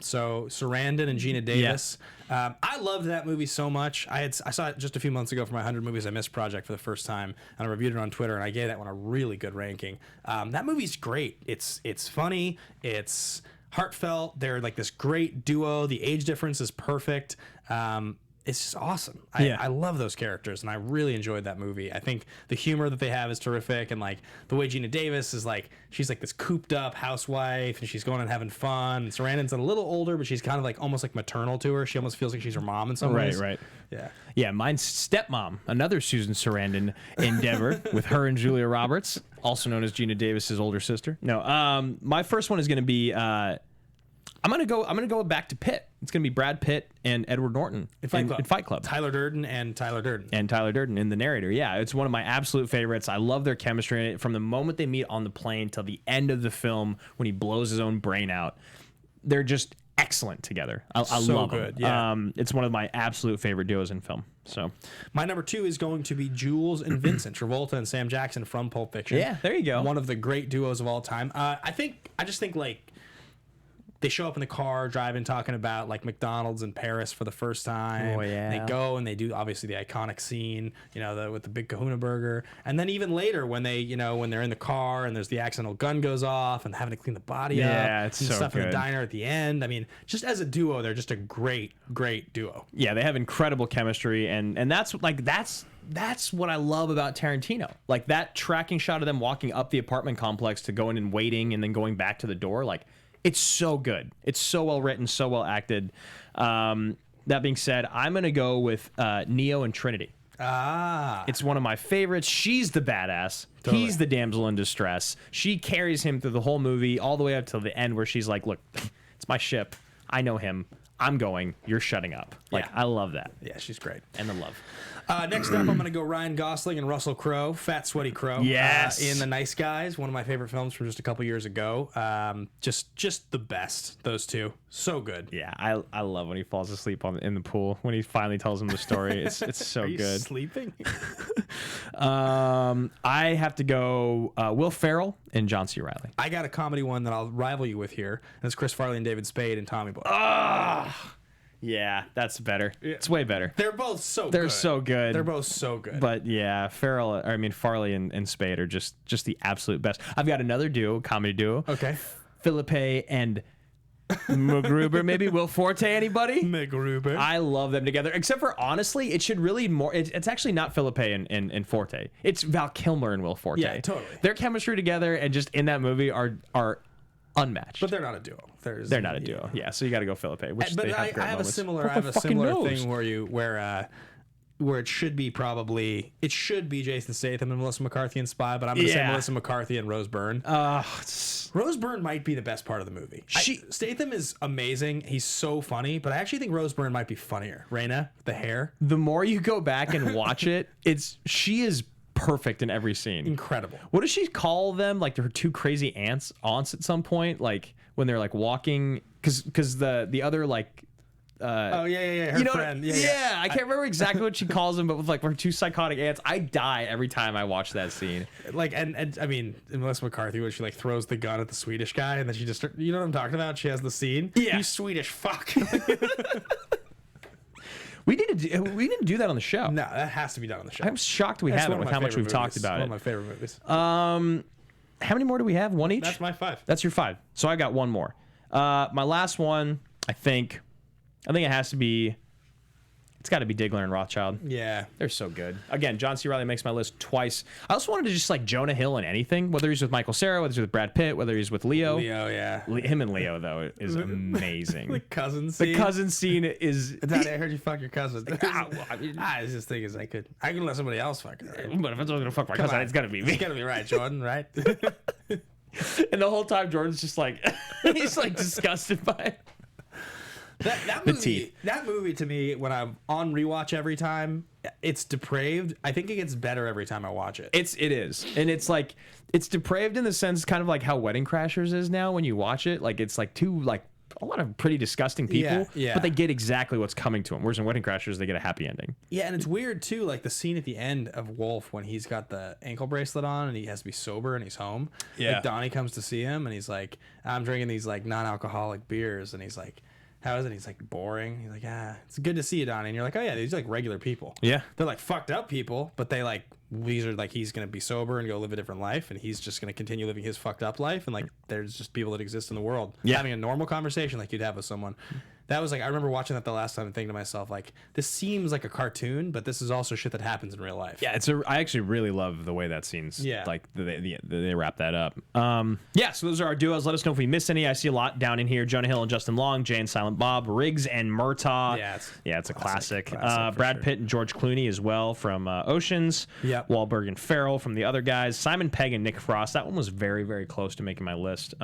So Sarandon and Gina Davis. I loved that movie so much. I saw it just a few months ago for my 100 Movies I Missed project for the first time, and I reviewed it on Twitter, and I gave that one a really good ranking. That movie's great. It's funny. It's heartfelt. They're like this great duo. The age difference is perfect. It's just awesome. I love those characters, and I really enjoyed that movie. I think the humor that they have is terrific, and like the way Gina Davis is like, she's like this cooped up housewife, and she's going and having fun. And Sarandon's a little older, but she's kind of like almost like maternal to her. She almost feels like she's her mom in some ways. Right. Yeah. Mine's Stepmom, another Susan Sarandon endeavor with her and Julia Roberts, also known as Gina Davis's older sister. No, my first one is going to be. I'm gonna go back to Pitt. It's gonna be Brad Pitt and Edward Norton in Fight Club. Tyler Durden. And Tyler Durden in the narrator. Yeah, it's one of my absolute favorites. I love their chemistry in it. From the moment they meet on the plane till the end of the film when he blows his own brain out, they're just excellent together. I So love good, them. It's one of my absolute favorite duos in film. So my number 2 is going to be Jules and Vincent, Travolta and Sam Jackson from Pulp Fiction. Yeah, there you go. One of the great duos of all time. I just think like they show up in the car driving, talking about like McDonald's in Paris for the first time. Oh, yeah. They go and they do obviously the iconic scene, with the big Kahuna burger. And then even later when they, when they're in the car and there's the accidental gun goes off and having to clean the body up. Yeah, it's and so stuff in the good. diner at the end. I mean, just as a duo, they're just a great, great duo. Yeah, they have incredible chemistry, and that's what I love about Tarantino. Like that tracking shot of them walking up the apartment complex to going and waiting and then going back to the door. Like, it's so good. It's so well written, so well acted. That being said, I'm going to go with Neo and Trinity. It's one of my favorites. She's the badass. Totally. He's the damsel in distress. She carries him through the whole movie all the way up till the end where she's like, look, it's my ship. I know him. I'm going. You're shutting up. Like, Yeah. I love that. Yeah, she's great. And the love. Next up, I'm going to go Ryan Gosling and Russell Crowe, Fat Sweaty Crowe. Yes. In The Nice Guys, one of my favorite films from just a couple years ago. Just the best, those two. So good. Yeah, I love when he falls asleep in the pool when he finally tells him the story. It's so Are you good. sleeping? I have to go Will Ferrell and John C. Reilly. I got a comedy one that I'll rival you with here, and it's Chris Farley and David Spade and Tommy Boy. Yeah, that's better. It's way better. They're both so good. They're so good. They're both so good. But yeah, Farley and Spade are just the absolute best. I've got another comedy duo. Okay. Philippe and MacGruber, maybe Will Forte. Anybody? MacGruber. I love them together. Except for honestly, it should really more. It's actually not Philippe and Forte. It's Val Kilmer and Will Forte. Yeah, totally. Their chemistry together and just in that movie are unmatched. But they're not a duo. They're not a duo. Yeah, so you got to go Philippe. Which But they I have great have a moments. similar. Who I have a fucking similar knows? thing where it should be Jason Statham and Melissa McCarthy and Spy, but I'm gonna say Melissa McCarthy and Rose Byrne. Rose Byrne might be the best part of the movie. Statham is amazing. He's so funny, but I actually think Rose Byrne might be funnier. Raina, the hair, the more you go back and watch it, she is perfect in every scene. Incredible. What does she call them? Like her two crazy aunts at some point, like when they're like walking, because the other like. Her friend. I can't remember exactly what she calls them, but with like her two psychotic aunts, I die every time I watch that scene. Like, and I mean, Melissa McCarthy, when she like throws the gun at the Swedish guy, and then she just, you know what I'm talking about? She has the scene. Yeah. You Swedish fuck. We need to do that on the show. No, that has to be done on the show. I'm shocked we haven't with how much we've talked about it. One of my favorite movies. How many more do we have? One each? That's my 5. That's your 5. So I got one more. My last one, I think it has to be. It's got to be Diggler and Rothschild. Yeah. They're so good. Again, John C. Reilly makes my list twice. I also wanted to just like Jonah Hill in anything, whether he's with Michael Cera, whether he's with Brad Pitt, whether he's with Leo. Leo, yeah. Him and Leo, though, is amazing. The cousin scene. The cousin scene is. Daddy, I heard you fuck your cousin. I was just thinking I could let somebody else fuck her. But if I'm going to fuck my cousin, it's got to be me. It's got to be right, Jordan, right? And the whole time, Jordan's just like, he's like disgusted by it. That movie to me, when I'm on rewatch every time, it's depraved. I think it gets better every time I watch it. It is. And it's like, it's depraved in the sense kind of like how Wedding Crashers is now when you watch it. Like, it's like a lot of pretty disgusting people, yeah. but they get exactly what's coming to them. Whereas in Wedding Crashers, they get a happy ending. Yeah, and it's weird too, like the scene at the end of Wolf when he's got the ankle bracelet on and he has to be sober and he's home. Yeah. Like Donnie comes to see him and he's like, I'm drinking these like non-alcoholic beers, and he's like, how is it? He's like, boring. He's like, it's good to see you, Donnie. And you're like, oh yeah, these are like regular people. Yeah. They're like fucked up people, but they like, these are like, he's going to be sober and go live a different life, and he's just going to continue living his fucked up life, and like there's just people that exist in the world having a normal conversation like you'd have with someone. That was like, I remember watching that the last time and thinking to myself, like, this seems like a cartoon, but this is also shit that happens in real life. Yeah, I actually really love the way that scene's like they wrap that up. So those are our duos. Let us know if we missed any. I see a lot down in here: Jonah Hill and Justin Long, Jay and Silent Bob, Riggs and Murtaugh. It's a classic. Brad Pitt and George Clooney as well from Oceans. Yep. Wahlberg and Farrell from the other guys. Simon Pegg and Nick Frost. That one was very, very close to making my list.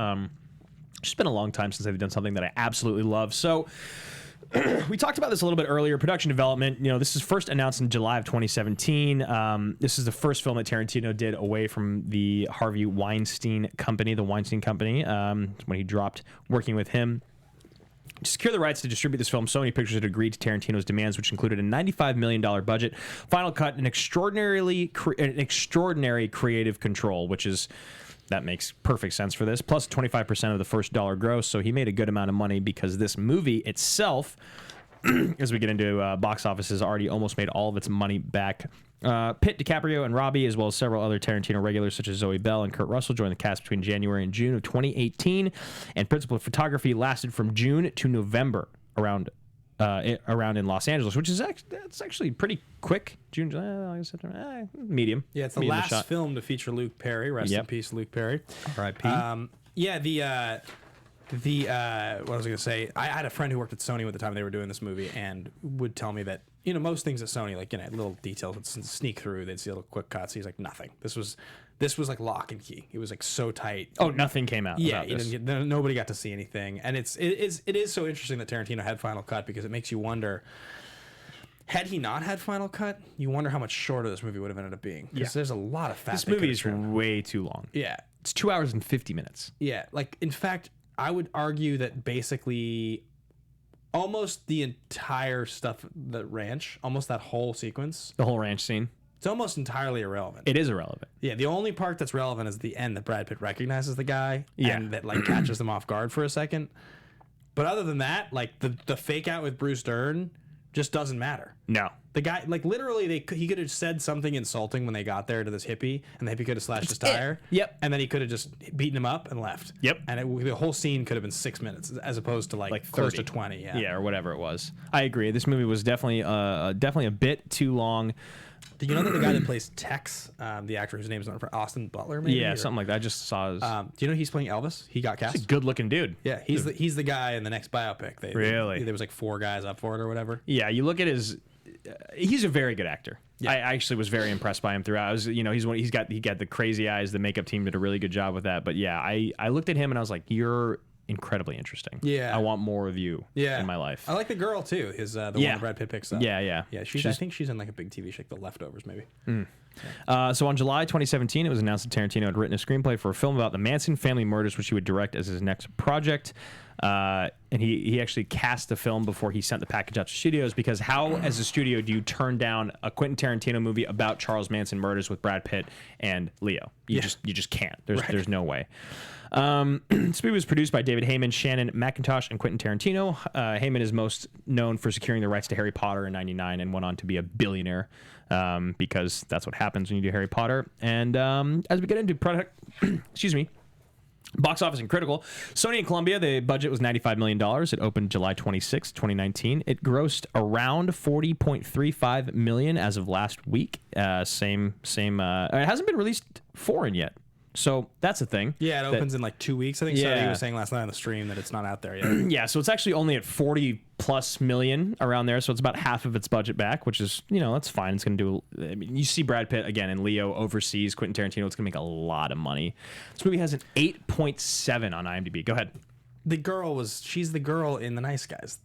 It's been a long time since they've done something that I absolutely love. So we talked about this a little bit earlier. Production development, this is first announced in July of 2017. This is the first film that Tarantino did away from the Harvey Weinstein Company, when he dropped working with him. To secure the rights to distribute this film, Sony Pictures had agreed to Tarantino's demands, which included a $95 million budget, final cut, and extraordinary creative control, that makes perfect sense for this, plus 25% of the first dollar gross. So he made a good amount of money because this movie itself, as we get into box office, has already almost made all of its money back. Pitt, DiCaprio, and Robbie, as well as several other Tarantino regulars such as Zoe Bell and Kurt Russell, joined the cast between January and June of 2018, and principal photography lasted from June to November around in Los Angeles, which is actually pretty quick. June, July, August, September, medium. Yeah, it's the last film to feature Luke Perry. Rest in peace, Luke Perry. R.I.P. What was I gonna say? I had a friend who worked at Sony at the time they were doing this movie, and would tell me that most things at Sony, like little details would sneak through. They'd see little quick cuts. He's like, nothing. This was like lock and key. It was like so tight. Oh, nothing came out. Yeah, nobody got to see anything, and it is so interesting that Tarantino had Final Cut, because it makes you wonder. Had he not had Final Cut, you wonder how much shorter this movie would have ended up being. Because there's a lot of fat. This movie is way too long. Yeah, it's 2 hours and 50 minutes. Yeah, like in fact, I would argue that basically almost the entire stuff, the ranch, almost that whole sequence, the whole ranch scene, it's almost entirely irrelevant. It is irrelevant. Yeah, the only part that's relevant is the end that Brad Pitt recognizes the guy and that like catches them off guard for a second. But other than that, like the fake out with Bruce Dern just doesn't matter. No. The guy, like literally, he could have said something insulting when they got there to this hippie, and the hippie could have slashed his tire. Yep. And then he could have just beaten him up and left. Yep. And the whole scene could have been 6 minutes as opposed to like close to 20. Yeah, or whatever it was. I agree. This movie was definitely a bit too long. Do you know that the guy that plays Tex, the actor whose name is Austin Butler, maybe? Yeah, something like that. I just saw his... do you know he's playing Elvis? He got cast. He's a good-looking dude. Yeah, he's the guy in the next biopic. Really? There was like 4 guys up for it or whatever. Yeah, you look at his... he's a very good actor. Yeah. I actually was very impressed by him throughout. He got the crazy eyes. The makeup team did a really good job with that. But yeah, I looked at him and I was like, you're incredibly interesting. Yeah, I want more of you in my life. I like the girl too. The one that Brad Pitt picks up. Yeah. I think she's in like a big TV show, like The Leftovers, maybe. So on July 2017, it was announced that Tarantino had written a screenplay for a film about the Manson family murders, which he would direct as his next project. And he actually cast the film before he sent the package out to studios, because how, as a studio, do you turn down a Quentin Tarantino movie about Charles Manson murders with Brad Pitt and Leo? You just can't. There's no way. This movie was produced by David Heyman, Shannon McIntosh, and Quentin Tarantino. Heyman is most known for securing the rights to Harry Potter in '99 and went on to be a billionaire, because that's what happens when you do Harry Potter. And as we get into product, excuse me, box office and critical, Sony and Columbia, the budget was $95 million. It opened July 26, 2019. It grossed around $40.35 million as of last week. It hasn't been released foreign yet. So that's a thing. Yeah, it opens in like 2 weeks. I think Sonny was saying last night on the stream that it's not out there yet. Yeah, so it's actually only at 40 plus million around there. So it's about half of its budget back, which is, that's fine. It's going to do, you see Brad Pitt again and Leo overseas, Quentin Tarantino, it's going to make a lot of money. This movie has an 8.7 on IMDb. Go ahead. She's the girl in The Nice Guys.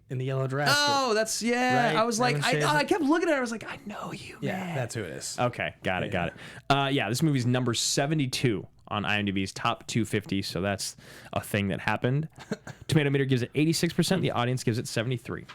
In the yellow dress. Oh, that's, right? I was like, I kept looking at her. I was like, I know you, man. That's who it is. Okay, got it. This movie's number 72 on IMDb's top 250, so that's a thing that happened. Tomato meter gives it 86%. The audience gives it 73%.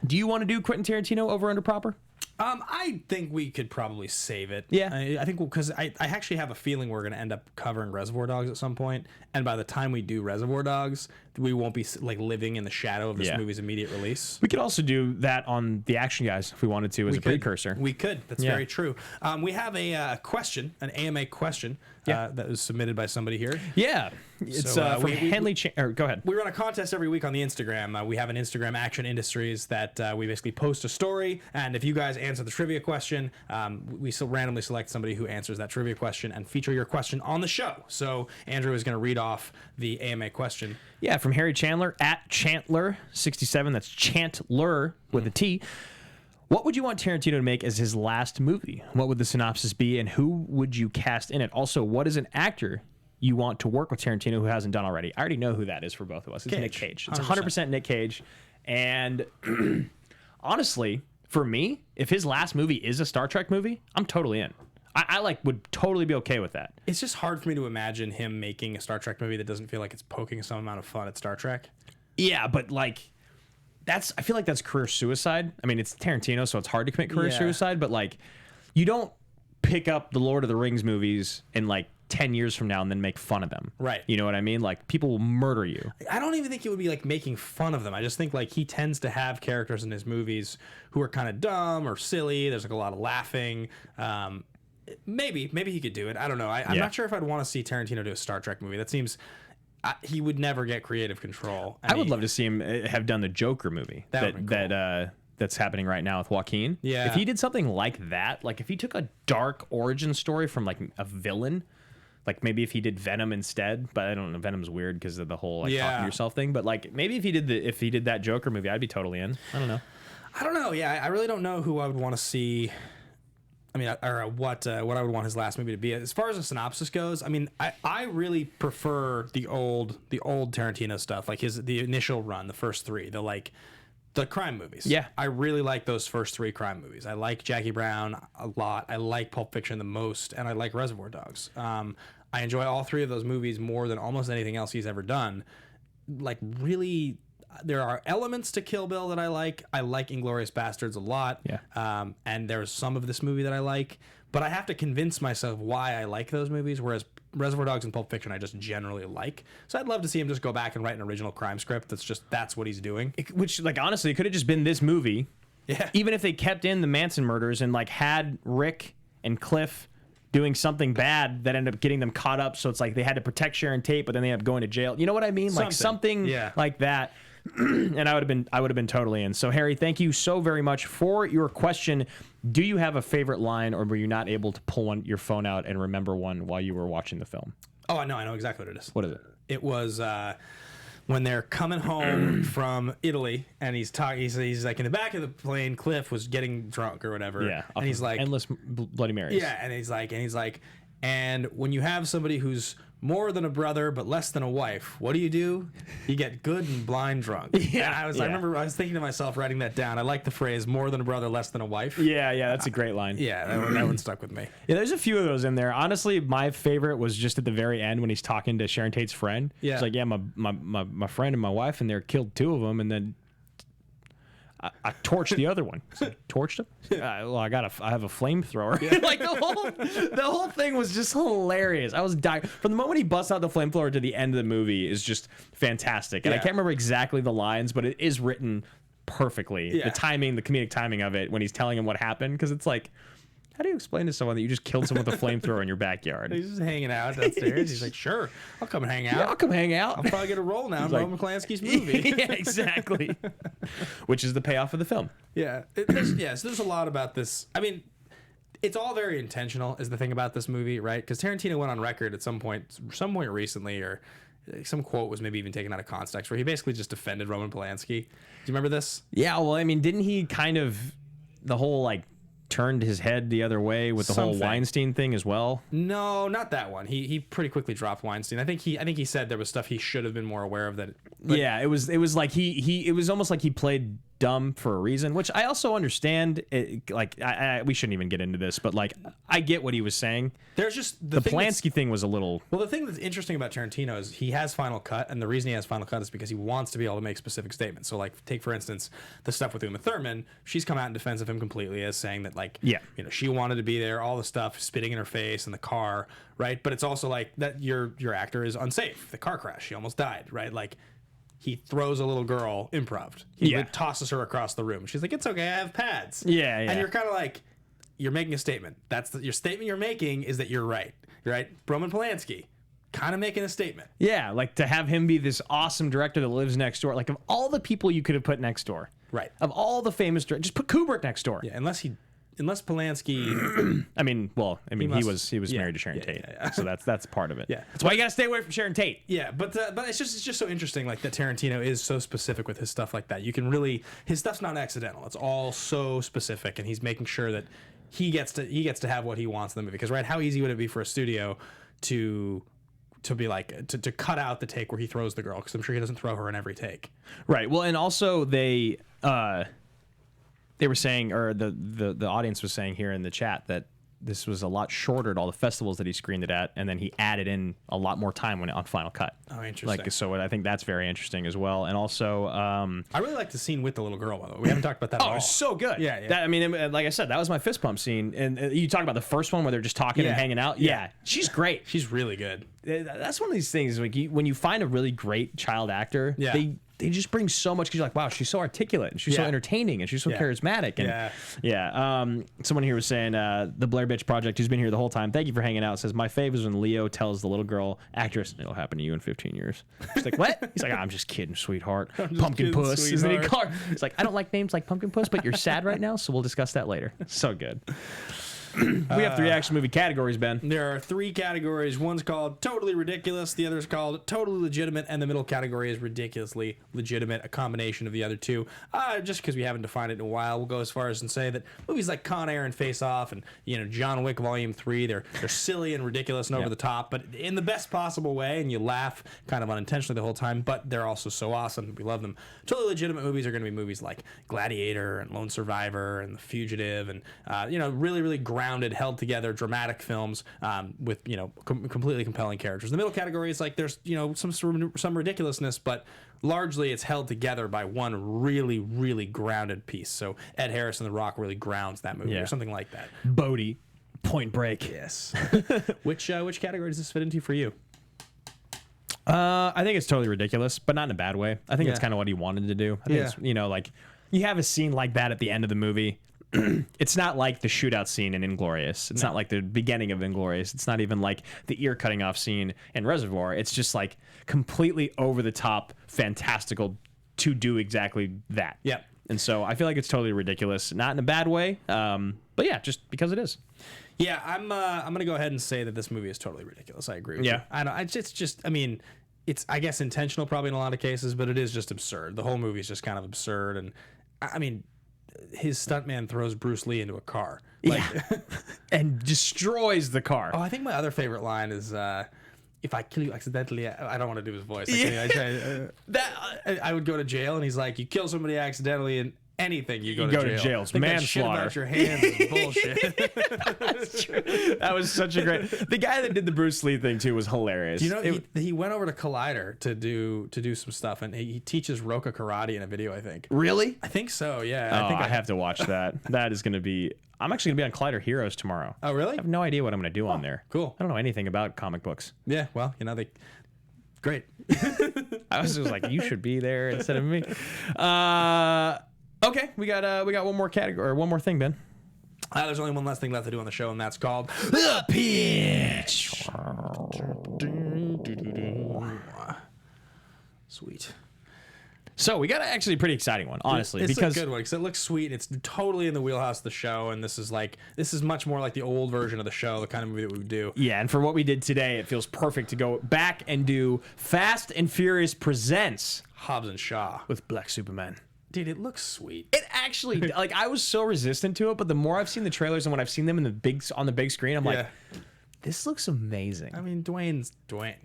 Do you want to do Quentin Tarantino over under proper? I think we could probably save it. Yeah. I think because I actually have a feeling we're going to end up covering Reservoir Dogs at some point, and by the time we do Reservoir Dogs, we won't be like living in the shadow of this movie's immediate release. We could also do that on the Action Guys if we wanted to as a precursor. We could. That's very true. We have a question, an AMA question that was submitted by somebody here. Yeah. It's from Henley. Go ahead. We run a contest every week on the Instagram. We have an Instagram, Action Industries, that we basically post a story, and if you guys answer the trivia question, we randomly select somebody who answers that trivia question and feature your question on the show. So Andrew is going to read off the AMA question. Yeah, from Harry Chandler at Chantler67. That's Chantler with a T. What would you want Tarantino to make as his last movie? What would the synopsis be, and who would you cast in it? Also, what is an actor you want to work with Tarantino who hasn't done already? I already know who that is for both of us. It's Nick Cage. It's 100% Nick Cage. And honestly, for me, if his last movie is a Star Trek movie, I'm totally in. I would totally be okay with that. It's just hard for me to imagine him making a Star Trek movie that doesn't feel like it's poking some amount of fun at Star Trek. Yeah, but like I feel like that's career suicide. I mean, it's Tarantino, so it's hard to commit career suicide, but like you don't pick up the Lord of the Rings movies in like 10 years from now and then make fun of them. Right. You know what I mean? Like people will murder you. I don't even think it would be like making fun of them. I just think like he tends to have characters in his movies who are kind of dumb or silly. There's like a lot of laughing. Maybe he could do it. I don't know. I'm not sure if I'd want to see Tarantino do a Star Trek movie. That seems he would never get creative control. I would love to see him have done the Joker movie that's happening right now with Joaquin. Yeah. If he did something like that, like if he took a dark origin story from like a villain, like maybe if he did Venom instead, but I don't know, Venom's weird because of the whole like talking to yourself thing. But like maybe if he did that Joker movie, I'd be totally in. I don't know. Yeah, I really don't know who I would want to see. I mean, or what I would want his last movie to be. As far as the synopsis goes, I mean, I really prefer the old Tarantino stuff, like the initial run, the first three, the crime movies. Yeah. I really like those first three crime movies. I like Jackie Brown a lot. I like Pulp Fiction the most, and I like Reservoir Dogs. I enjoy all three of those movies more than almost anything else he's ever done. Like, really, there are elements to Kill Bill that I like. I like Inglourious Bastards a lot. Yeah. And there's some of this movie that I like, but I have to convince myself why I like those movies, whereas Reservoir Dogs and Pulp Fiction I just generally like. So I'd love to see him just go back and write an original crime script that's what he's doing. Which, like, honestly, it could have just been this movie. Yeah. Even if they kept in the Manson murders and, like, had Rick and Cliff doing something bad that ended up getting them caught up, so it's like they had to protect Sharon Tate, but then they end up going to jail. You know what I mean? Like, something like that. And I would have been totally in. So Harry, thank you so very much for your question. Do you have a favorite line, or were you not able to pull your phone out and remember one while you were watching the film? Oh, I know exactly what it is. What is it? It was when they're coming home from Italy, and he's talking. He's like in the back of the plane. Cliff was getting drunk or whatever. Yeah, and he's like endless Bloody Marys. Yeah, and he's like, and when you have somebody who's more than a brother but less than a wife, what do? You get good and blind drunk. Yeah, and I remember I was thinking to myself writing that down. I like the phrase "more than a brother, less than a wife." Yeah, that's a great line. Yeah, that one stuck with me. Yeah, there's a few of those in there. Honestly, my favorite was just at the very end when he's talking to Sharon Tate's friend. Yeah, it's like, yeah, my friend and my wife, and they killed two of them, and then I torched the other one. Like, torched him? Well, I have a flamethrower. Yeah. Like the whole thing was just hilarious. I was dying from the moment he busts out the flamethrower to the end of the movie is just fantastic. And I can't remember exactly the lines, but it is written perfectly. Yeah. The timing, the comedic timing of it when he's telling him what happened, because it's like, how do you explain to someone that you just killed someone with a flamethrower in your backyard? He's just hanging out downstairs. He's like, sure, I'll come and hang out. Yeah, I'll come hang out. I'll probably get a role now in Roman Polanski's movie. Yeah, exactly. Which is the payoff of the film. Yeah. So there's a lot about this. I mean, it's all very intentional is the thing about this movie, right? Because Tarantino went on record at some point recently, or some quote was maybe even taken out of context, where he basically just defended Roman Polanski. Do you remember this? Yeah, well, I mean, didn't he kind of, the whole, like, turned his head the other way with the whole Weinstein thing as well? No, not that one. He pretty quickly dropped Weinstein. I think he said there was stuff he should have been more aware of that But yeah, it was like it was almost like he played dumb for a reason, which I also understand. We shouldn't even get into this, but like I get what he was saying. There's just The Polanski thing was a little... Well, the thing that's interesting about Tarantino is he has Final Cut, and the reason he has Final Cut is because he wants to be able to make specific statements. So, like, take, for instance, the stuff with Uma Thurman. She's come out in defense of him completely as saying that, like, she wanted to be there, all the stuff, spitting in her face in the car, right? But it's also, like, that your actor is unsafe. The car crash, she almost died, right? Like, he throws a little girl improv. He tosses her across the room. She's like, it's okay, I have pads. Yeah. And you're kind of like... You're making a statement. Your statement you're making is that you're right. You're right. Roman Polanski, kind of making a statement. Yeah, like to have him be this awesome director that lives next door. Like of all the people you could have put next door. Right. Of all the famous directors, just put Kubrick next door. Yeah, unless Polanski... he was married to Sharon Tate. So that's part of it. Yeah. That's why you got to stay away from Sharon Tate. Yeah, but it's just so interesting, like that Tarantino is so specific with his stuff like that. You can really... His stuff's not accidental. It's all so specific, and he's making sure that he gets to have what he wants in the movie. Because, right, how easy would it be for a studio to be like to cut out the take where he throws the girl? Because I'm sure he doesn't throw her in every take. Right. Well, and also they were saying, or the audience was saying here in the chat, that this was a lot shorter at all the festivals that he screened it at, and then he added in a lot more time on Final Cut. Oh, interesting. Like, so I think that's very interesting as well. And also, I really like the scene with the little girl, by the way. We haven't talked about that at all. Oh, it's so good. Yeah. That, I mean, like I said, that was my fist pump scene. And you talk about the first one where they're just talking and hanging out. Yeah. She's great. She's really good. That's one of these things, like when you find a really great child actor, they just bring so much, because you're like, wow, she's so articulate and she's so entertaining and she's so charismatic. And someone here was saying, the Blair Bitch Project, who's been here the whole time, thank you for hanging out, says, my fave is when Leo tells the little girl actress, it'll happen to you in 15 years. She's like, what? He's like, I'm just kidding, sweetheart. Pumpkin Puss. Isn't he called? He's like, I don't like names like Pumpkin Puss, but you're sad right now, so we'll discuss that later. So good. We have 3 action movie categories, Ben. There are 3 categories. One's called Totally Ridiculous. The other's called Totally Legitimate. And the middle category is Ridiculously Legitimate, a combination of the other two. Just because we haven't defined it in a while, we'll go as far as and say that movies like Con Air and Face Off and John Wick Volume 3, they're silly and ridiculous and over the top, but in the best possible way, and you laugh kind of unintentionally the whole time, but they're also so awesome. We love them. Totally Legitimate movies are going to be movies like Gladiator and Lone Survivor and The Fugitive and, really, really grounded, held together, dramatic films with completely compelling characters. The middle category is like there's some ridiculousness, but largely it's held together by one really, really grounded piece. So Ed Harris and The Rock really grounds that movie or something like that. Bodie, Point Break. Yes. Which category does this fit into for you? I think it's totally ridiculous, but not in a bad way. I think it's kind of what he wanted to do. I think it's, like you have a scene like that at the end of the movie. It's not like the shootout scene in Inglourious. It's not like the beginning of Inglourious. It's not even like the ear cutting off scene in Reservoir. It's just like completely over the top, fantastical to do exactly that. Yeah. And so I feel like it's totally ridiculous, not in a bad way, but yeah, just because it is. Yeah, I'm gonna go ahead and say that this movie is totally ridiculous. I agree with you. I know. It's just. I mean, it's I guess intentional probably in a lot of cases, but it is just absurd. The whole movie is just kind of absurd, and I mean. His stuntman throws Bruce Lee into a car, and destroys the car. Oh, I think my other favorite line is, "If I kill you accidentally," I don't want to do his voice. I would go to jail, and he's like, "You kill somebody accidentally, and anything you go to jail. It's manslaughter. About your hands is bullshit." That's true. That was such a great. The guy that did the Bruce Lee thing too was hilarious. He went over to Collider to do some stuff, and he teaches Roka karate in a video. I think. Really? I think so. Yeah. I have to watch that. That is going to be. I'm actually going to be on Collider Heroes tomorrow. Oh, really? I have no idea what I'm going to do on there. Cool. I don't know anything about comic books. Yeah. Well, they. Great. I was just like, you should be there instead of me. Okay, we got one more category, or one more thing, Ben. There's only one last thing left to do on the show, and that's called The Pitch. Sweet. So we got actually a pretty exciting one, honestly. It's because a good one because it looks sweet. It's totally in the wheelhouse of the show, and this is much more like the old version of the show, the kind of movie that we would do. Yeah, and for what we did today, it feels perfect to go back and do Fast and Furious Presents Hobbs and Shaw with Black Superman. Dude, it looks sweet. It actually, like, I was so resistant to it, but the more I've seen the trailers and when I've seen them on the big screen, I'm like, this looks amazing. I mean, Dwayne's Dwayne.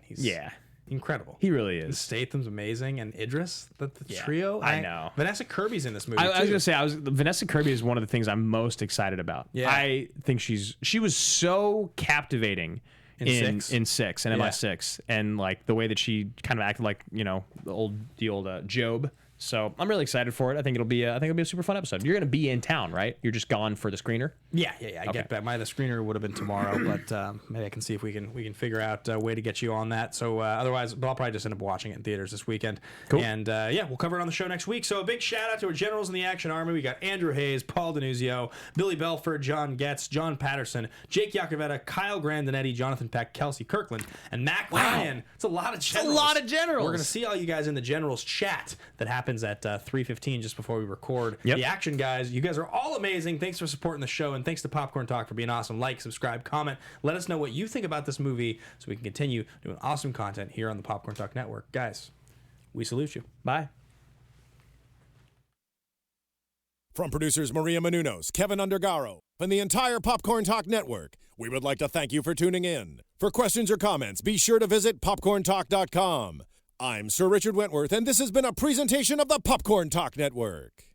incredible. He really is. Statham's amazing, and Idris, the Yeah, trio. I know. Vanessa Kirby's in this movie. I was too. gonna say Vanessa Kirby is one of the things I'm most excited about. Yeah. I think she was so captivating in Six and MI6, and like the way that she kind of acted like the old Job. So I'm really excited for it. I think it'll be a super fun episode. You're gonna be in town, right? You're just gone for the screener. Yeah. I get back. The screener would have been tomorrow, but maybe I can see if we can figure out a way to get you on that. So otherwise, I'll probably just end up watching it in theaters this weekend. Cool. And we'll cover it on the show next week. So a big shout out to our generals in the Action Army. We got Andrew Hayes, Paul Denuzio, Billy Belford, John Getz, John Patterson, Jake Iacovetta, Kyle Grandinetti, Jonathan Peck, Kelsey Kirkland, and Mac Ryan. It's a lot of generals. We're gonna see all you guys in the generals chat that happens at 3:15 just before we record the action, guys. You guys are all amazing. Thanks for supporting the show, and thanks to Popcorn Talk for being awesome. Like, subscribe, comment. Let us know what you think about this movie so we can continue doing awesome content here on the Popcorn Talk Network. Guys, we salute you. Bye. From producers Maria Menounos, Kevin Undergaro, and the entire Popcorn Talk Network, we would like to thank you for tuning in. For questions or comments, be sure to visit popcorntalk.com. I'm Sir Richard Wentworth, and this has been a presentation of the Popcorn Talk Network.